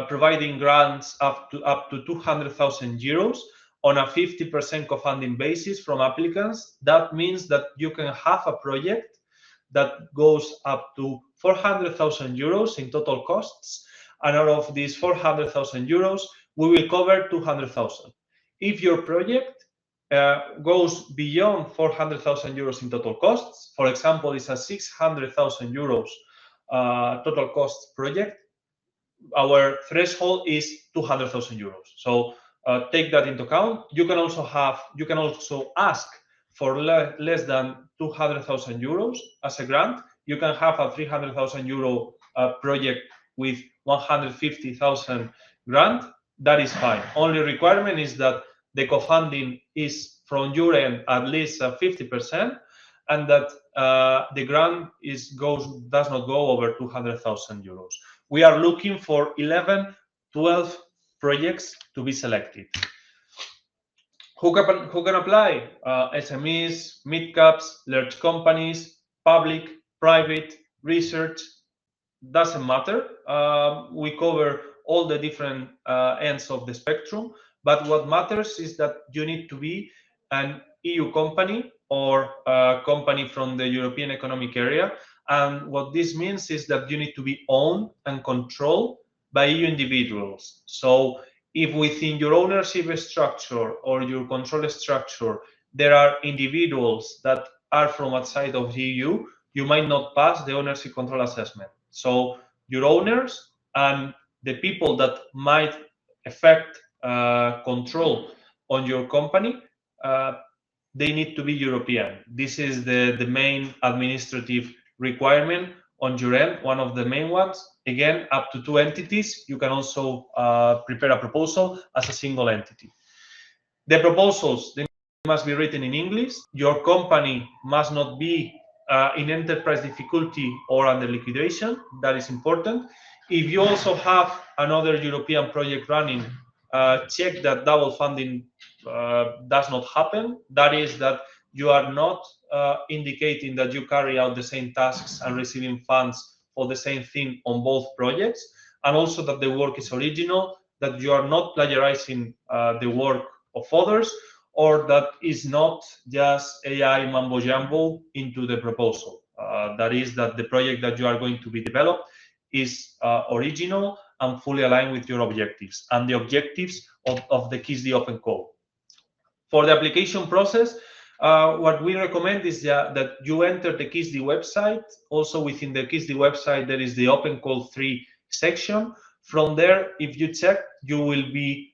providing grants up to 200,000 euros on a 50% co-funding basis from applicants. That means that you can have a project that goes up to 400,000 euros in total costs, and out of these 400,000 euros, we will cover 200,000. If your project goes beyond 400,000 euros in total costs, for example, it's a 600,000 euros total cost project, our threshold is 200,000 euros. So take that into account. You can also ask for less than 200,000 euros as a grant. You can have a 300,000 euro project with 150,000 grant. That is fine. Only requirement is that the co-funding is from your end at least 50%, and that the grant does not go over 200,000 euros. We are looking for 12 projects to be selected. Who can apply? SMEs, mid-caps, large companies, public, private, research, doesn't matter. We cover all the different ends of the spectrum, but what matters is that you need to be an EU company or a company from the European Economic Area. And what this means is that you need to be owned and controlled by EU individuals. So if within your ownership structure or your control structure, there are individuals that are from outside of the EU, you might not pass the ownership control assessment. So your owners and the people that might affect control on your company, they need to be European. This is the main administrative requirement on your end, one of the main ones. Again, up to 2 entities. You can also prepare a proposal as a single entity. The proposals, they must be written in English. Your company must not be in enterprise difficulty or under liquidation. That is important. If you also have another European project running, check that double funding does not happen. That is that you are not indicating that you carry out the same tasks and receiving funds for the same thing on both projects, and also that the work is original, that you are not plagiarizing the work of others, or that is not just AI mambo jumbo into the proposal. That is that the project that you are going to be developed is original and fully aligned with your objectives and the objectives of the CYSSDE Open Call. For the application process, what we recommend is that you enter the CYSSDE website. Also within the CYSSDE website, there is the Open Call 3 section. From there, if you check, you will be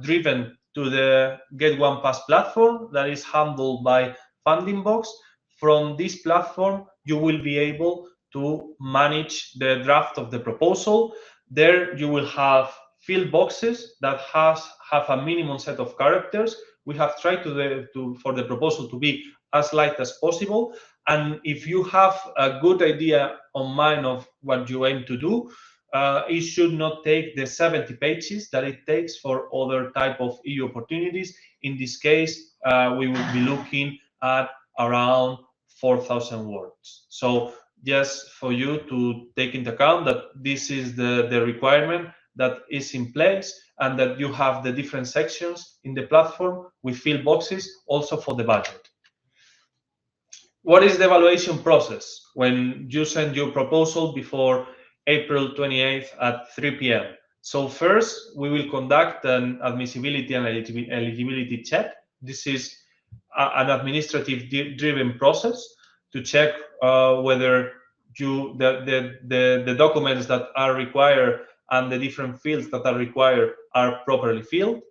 driven to the Get One Pass platform that is handled by Funding Box. From this platform, you will be able to manage the draft of the proposal. There you will have field boxes that have a minimum set of characters. We have tried for the proposal to be as light as possible. And if you have a good idea on mind of what you aim to do, it should not take the 70 pages that it takes for other type of EU opportunities. In this case, we will be looking at around 4,000 words. So just for you to take into account that this is the requirement that is in place, and that you have the different sections in the platform with field boxes also for the budget. What is the evaluation process when you send your proposal before April 28th at 3 p.m.? So first, we will conduct an admissibility and eligibility check. This is an administrative-driven process to check whether the documents that are required and the different fields that are required are properly filled.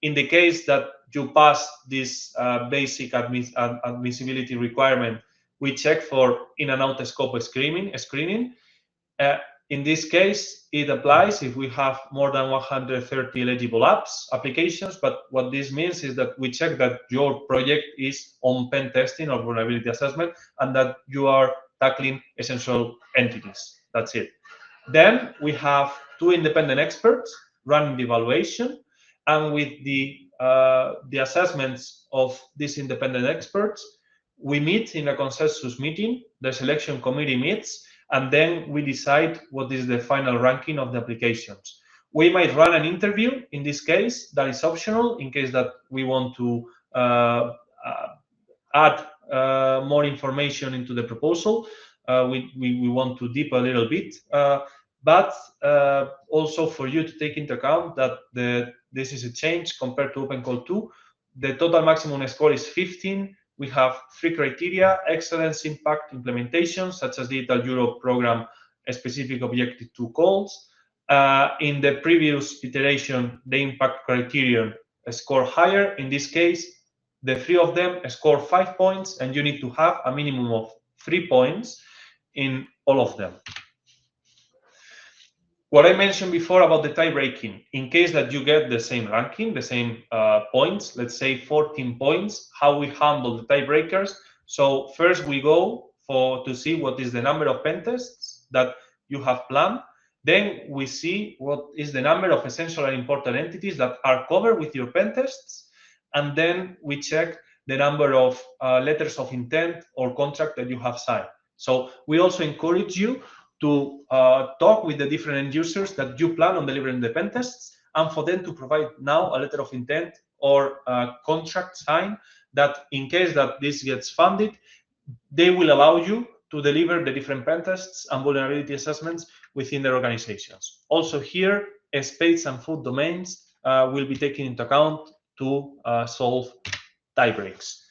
In the case that you pass this basic admissibility requirement, we check for in and out scope screening. In this case, it applies if we have more than 130 eligible applications. But what this means is that we check that your project is on pen testing or vulnerability assessment and that you are tackling essential entities. That's it. Then we have 2 independent experts running the evaluation, and with the assessments of these independent experts, we meet in a consensus meeting, the selection committee meets, and then we decide what is the final ranking of the applications. We might run an interview in this case, that is optional in case that we want to add more information into the proposal. We want to deep a little bit, but also for you to take into account that this is a change compared to Open Call 2. The total maximum score is 15. We have 3 criteria: excellence, impact, implementation, such as Digital Europe program specific objective 2 calls. In the previous iteration, the impact criterion score higher. In this case, the 3 of them score 5 points, and you need to have a minimum of 3 points in all of them. What I mentioned before about the tie breaking, in case that you get the same ranking, the same points, let's say 14 points, how we handle the tiebreakers. So first we go to see what is the number of pen tests that you have planned. Then we see what is the number of essential and important entities that are covered with your pen tests. And then we check the number of letters of intent or contract that you have signed. So we also encourage you to talk with the different end users that you plan on delivering the pen tests, and for them to provide now a letter of intent or a contract signed that in case that this gets funded, they will allow you to deliver the different pen tests and vulnerability assessments within their organizations. Also here, space and food domains will be taken into account to solve tie breaks.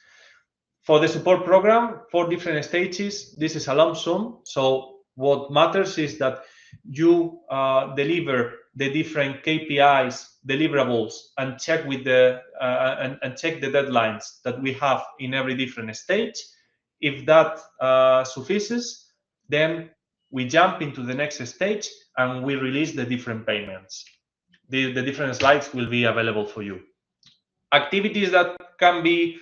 For the support program, 4 different stages, this is a lump sum. So what matters is that you deliver the different KPIs, deliverables, and check with the and check the deadlines that we have in every different stage. If that suffices, then we jump into the next stage and we release the different payments. The different slides will be available for you. Activities that can be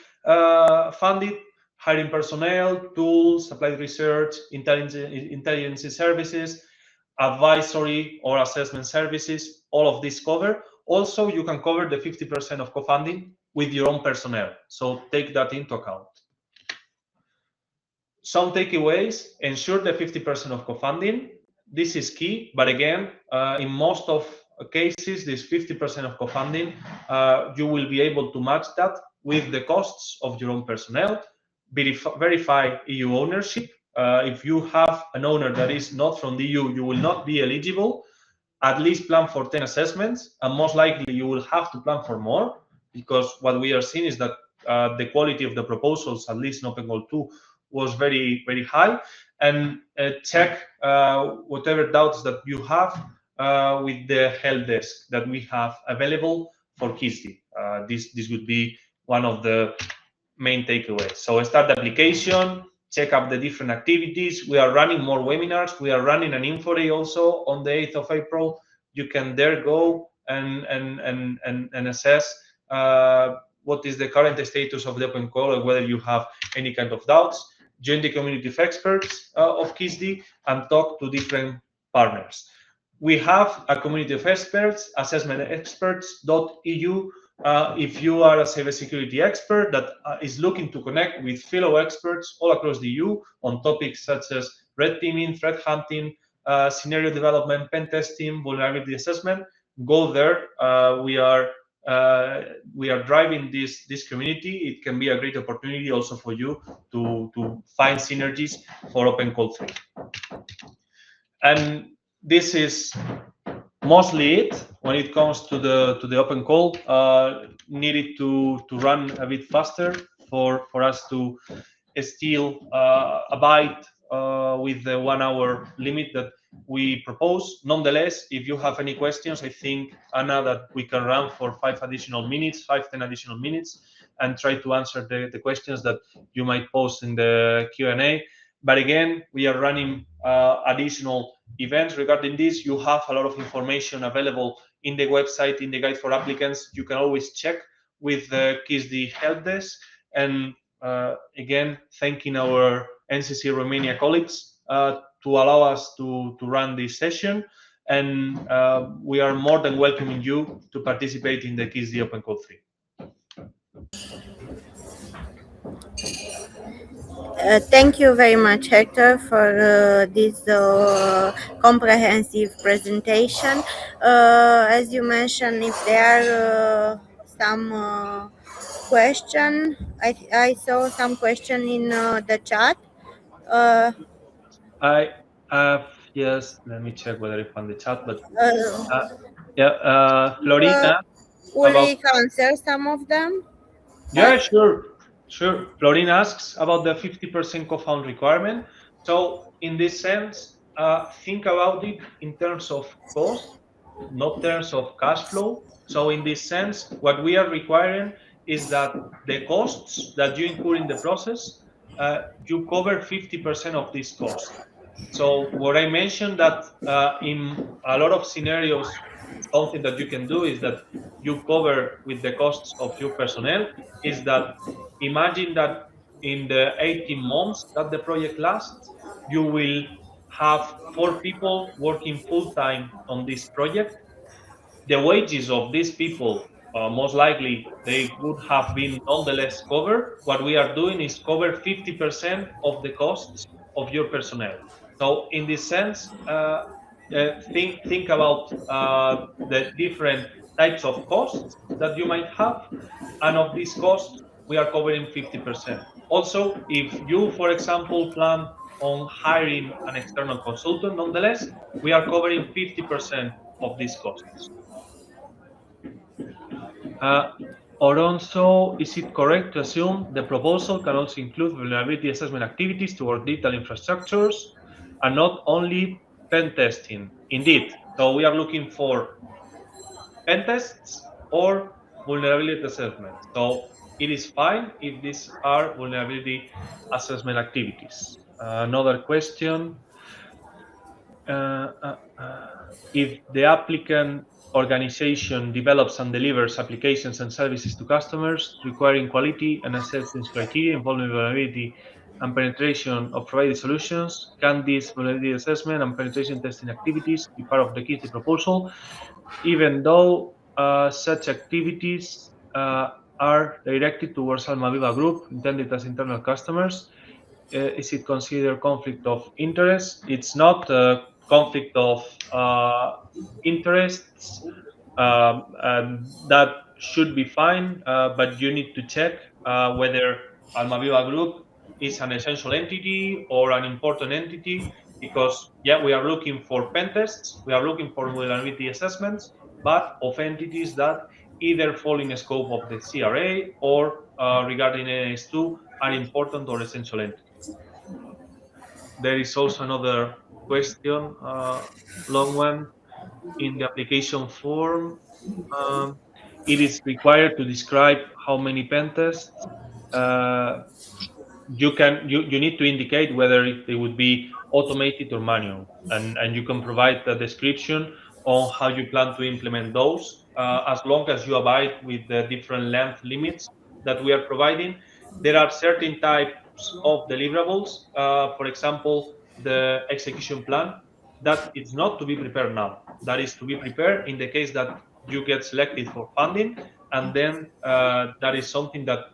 funded: hiring personnel, tools, applied research, intelligence services, advisory or assessment services, all of this cover. Also, you can cover the 50% of co-funding with your own personnel. So take that into account. Some takeaways: ensure the 50% of co-funding. This is key, but again, in most of cases, this 50% of co-funding, you will be able to match that with the costs of your own personnel. Verify EU ownership. If you have an owner that is not from the EU, you will not be eligible. At least plan for 10 assessments, and most likely you will have to plan for more, because what we are seeing is that the quality of the proposals, at least in Open Call 2, was very, very high. And check whatever doubts that you have with the help desk that we have available for CYSSDE. This would be one of the main takeaways. So start the application, check up the different activities. We are running more webinars. We are running an Infoday also on the 8th of April. You can there go and assess what is the current status of the Open Call and whether you have any kind of doubts. Join the community of experts of CYSSDE and talk to different partners. We have a community of experts, assessmentexperts.eu. If you are a cybersecurity expert that is looking to connect with fellow experts all across the EU on topics such as red teaming, threat hunting, scenario development, pen testing, vulnerability assessment, go there. We are we are driving this community, it can be a great opportunity also for you to find synergies for Open Call 3. And this is mostly it when it comes to the Open Call. Needed to run a bit faster for us to still abide with the 1 hour limit that we propose. Nonetheless, if you have any questions, I think, Anna, that we can run for 5 additional minutes, 5-10 additional minutes, and try to answer the questions that you might post in the Q&A. But again, we are running additional events regarding this. You have a lot of information available in the website, in the guide for applicants. You can always check with the CYSSDE help desk. And again, thanking our NCC Romania colleagues to allow us to run this session. And we are more than welcoming you to participate in the CYSSDE Open Call 3. Thank you very much, Hector, for this comprehensive presentation. As you mentioned, if there are some question, I saw some question in the chat. Yes, let me check whether I found the chat, but Florina. Ulrich answer some of them? Yeah, sure. Florina asks about the 50% co-found requirement. So in this sense, think about it in terms of cost, not terms of cash flow. So in this sense, what we are requiring is that the costs that you incur in the process, you cover 50% of these costs. So what I mentioned that in a lot of scenarios, something that you can do is that you cover with the costs of your personnel, is that imagine that in the 18 months that the project lasts, you will have 4 people working full-time on this project. The wages of these people, most likely, they would have been nonetheless covered. What we are doing is cover 50% of the costs of your personnel. So in this sense, think about the different types of costs that you might have, and of these costs, we are covering 50%. Also, if you, for example, plan on hiring an external consultant, nonetheless, we are covering 50% of these costs. Or also, is it correct to assume the proposal can also include vulnerability assessment activities toward digital infrastructures and not only pen testing? Indeed. So we are looking for pen tests or vulnerability assessment. So it is fine if these are vulnerability assessment activities. Another question. If the applicant organization develops and delivers applications and services to customers requiring quality and acceptance criteria involving vulnerability and penetration of provided solutions, can these vulnerability assessment and penetration testing activities be part of the CYSSDE proposal, even though such activities are directed towards Almaviva Group, intended as internal customers? Is it considered conflict of interest? It's not a conflict of interests. That should be fine, but you need to check whether Almaviva Group is an essential entity or an important entity, because yeah, we are looking for pen tests, we are looking for vulnerability assessments, but of entities that either fall in the scope of the CRA or regarding NIS2 are important or essential entities. There is also another question, long one. In the application form, it is required to describe how many pen tests. You need to indicate whether they would be automated or manual, and you can provide the description on how you plan to implement those, as long as you abide with the different length limits that we are providing. There are certain types of deliverables, for example, the execution plan, that is not to be prepared now. That is to be prepared in the case that you get selected for funding, and then that is something that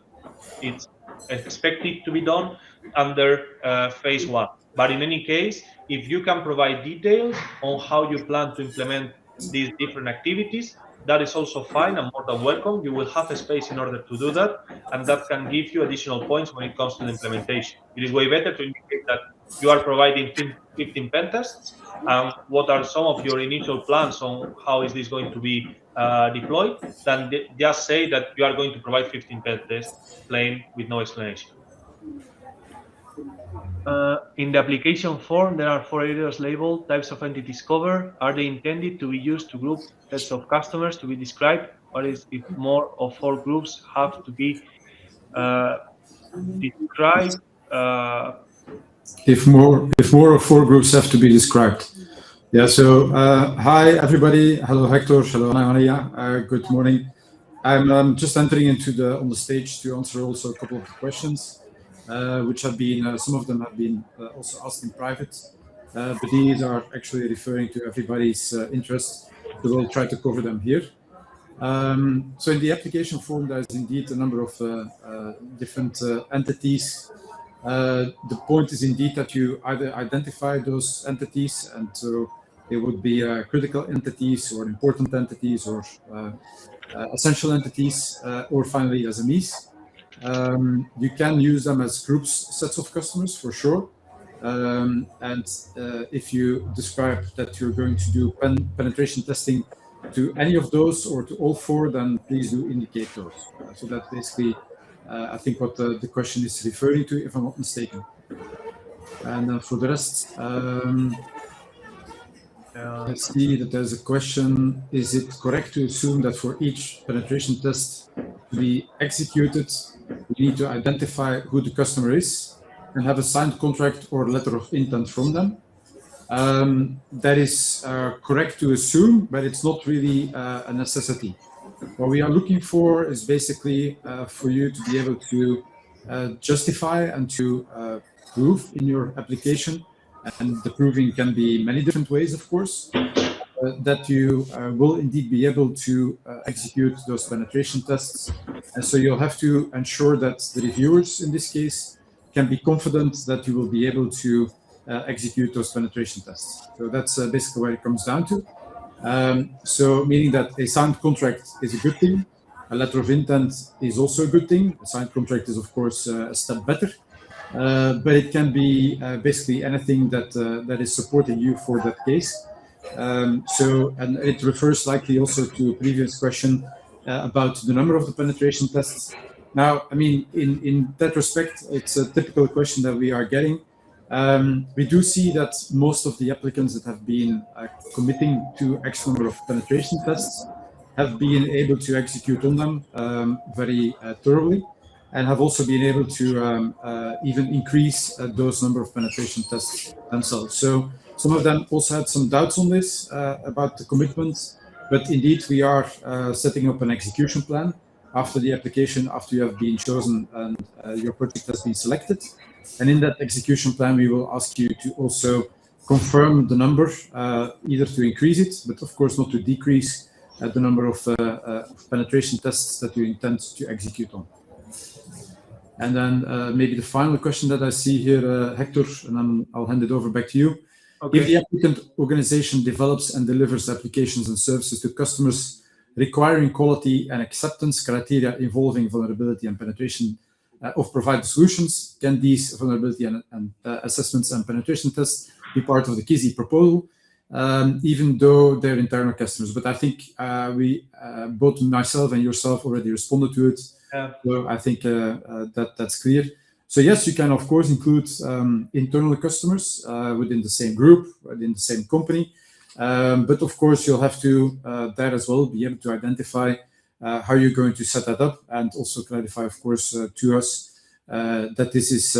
it's expected to be done under phase 1. But in any case, if you can provide details on how you plan to implement these different activities, that is also fine and more than welcome. You will have a space in order to do that, and that can give you additional points when it comes to the implementation. It is way better to indicate that you are providing 15 pen tests, and what are some of your initial plans on how is this going to be deployed, than just say that you are going to provide 15 pen tests plain with no explanation. In the application form, there are 4 areas labeled types of entities covered. Are they intended to be used to group sets of customers to be described? What is if more of 4 groups have to be described? If more of 4 groups have to be described. Yeah. So hi everybody. Hello Hector. Hello Ana Maria. Good morning. I'm just entering into on the stage to answer also a couple of the questions, which have been some of them have been also asked in private, but these are actually referring to everybody's interest. So we'll try to cover them here. So in the application form, there's indeed a number of different entities. The point is indeed that you either identify those entities, and so they would be critical entities or important entities or essential entities, or finally SMEs. You can use them as groups, sets of customers for sure. And if you describe that you're going to do penetration testing to any of those or to all 4, then please do indicate those. So that's basically, I think, what the question is referring to, if I'm not mistaken. And for the rest, I see that there's a question. Is it correct to assume that for each penetration test to be executed, we need to identify who the customer is and have a signed contract or letter of intent from them? That is correct to assume, but it's not really a necessity. What we are looking for is basically for you to be able to justify and to prove in your application, and the proving can be many different ways, of course, that you will indeed be able to execute those penetration tests. And so you'll have to ensure that the reviewers, in this case, can be confident that you will be able to execute those penetration tests. So that's basically what it comes down to. So meaning that a signed contract is a good thing. A letter of intent is also a good thing. A signed contract is, of course, a step better. But it can be basically anything that is supporting you for that case. And it refers likely also to a previous question about the number of the penetration tests. Now, I mean, in that respect, it's a typical question that we are getting. We do see that most of the applicants that have been committing to X number of penetration tests have been able to execute on them very thoroughly, and have also been able to even increase those number of penetration tests themselves. So some of them also had some doubts on this about the commitment, but indeed we are setting up an execution plan after the application, after you have been chosen and your project has been selected. And in that execution plan, we will ask you to also confirm the number, either to increase it, but of course not to decrease the number of penetration tests that you intend to execute on. And then maybe the final question that I see here, Hector, and then I'll hand it over back to you. Okay. If the applicant organization develops and delivers applications and services to customers requiring quality and acceptance criteria involving vulnerability and penetration of provided solutions, can these vulnerability and assessments and penetration tests be part of the KISI proposal, even though they're internal customers? But I think both myself and yourself already responded to it. Yeah. So I think that's clear. So yes, you can of course include internal customers within the same group, within the same company. But of course, you'll have to there as well be able to identify how you're going to set that up, and also clarify, of course, to us that this is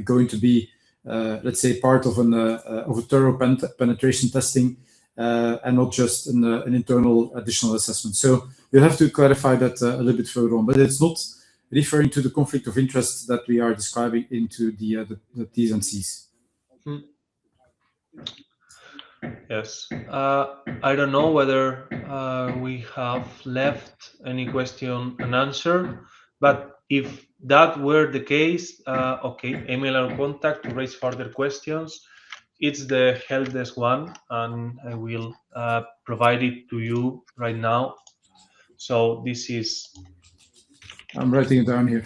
going to be, let's say, part of a thorough penetration testing and not just an internal additional assessment. So you'll have to clarify that a little bit further on, but it's not referring to the conflict of interest that we are describing into the T's and C's. Hmm. Yes, I don't know whether we have left any question and answer, but if that were the case, okay, email or contact to raise further questions. It's the help desk one, and I will provide it to you right now So this is I'm writing it down here.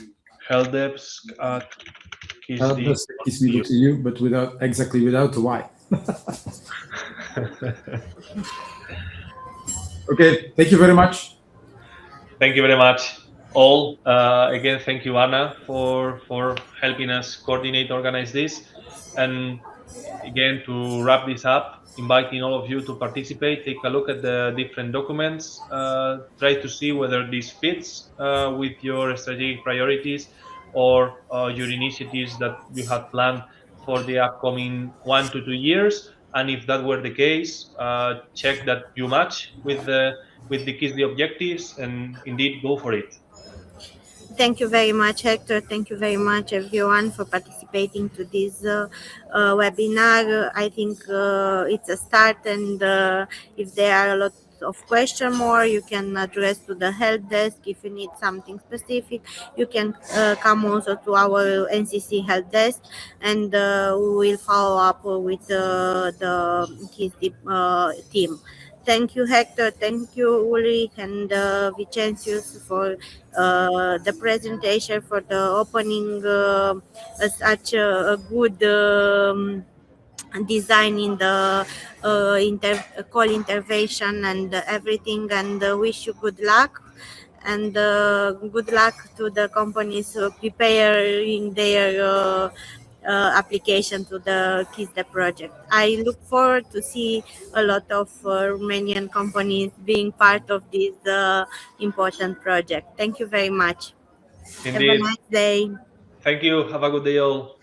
helpdesk@CYSSDE.eu, but without the Y. Okay, thank you very much. Thank you very much, all. Again, thank you, Anna, for helping us coordinate, organize this, and again, to wrap this up, inviting all of you to participate, take a look at the different documents, try to see whether this fits with your strategic priorities or your initiatives that you had planned for the upcoming 1 to 2 years. And if that were the case, check that you match with the KISSDE objectives, and indeed go for it. Thank you very much, Hector. Thank you very much, everyone, for participating to this webinar. I think it's a start, and if there are a lot of questions more, you can address to the help desk. If you need something specific, you can come also to our NCC help desk, and we will follow up with the KISSDE team. Thank you, Hector. Thank you, Ulrich and Vicencius, for the presentation, for the opening such a good design in the call intervention and everything, and wish you good luck. And good luck to the companies preparing their application to the KISSDE project. I look forward to see a lot of Romanian companies being part of this important project. Thank you very much. Indeed. Have a nice day. Thank you. Have a good day, all.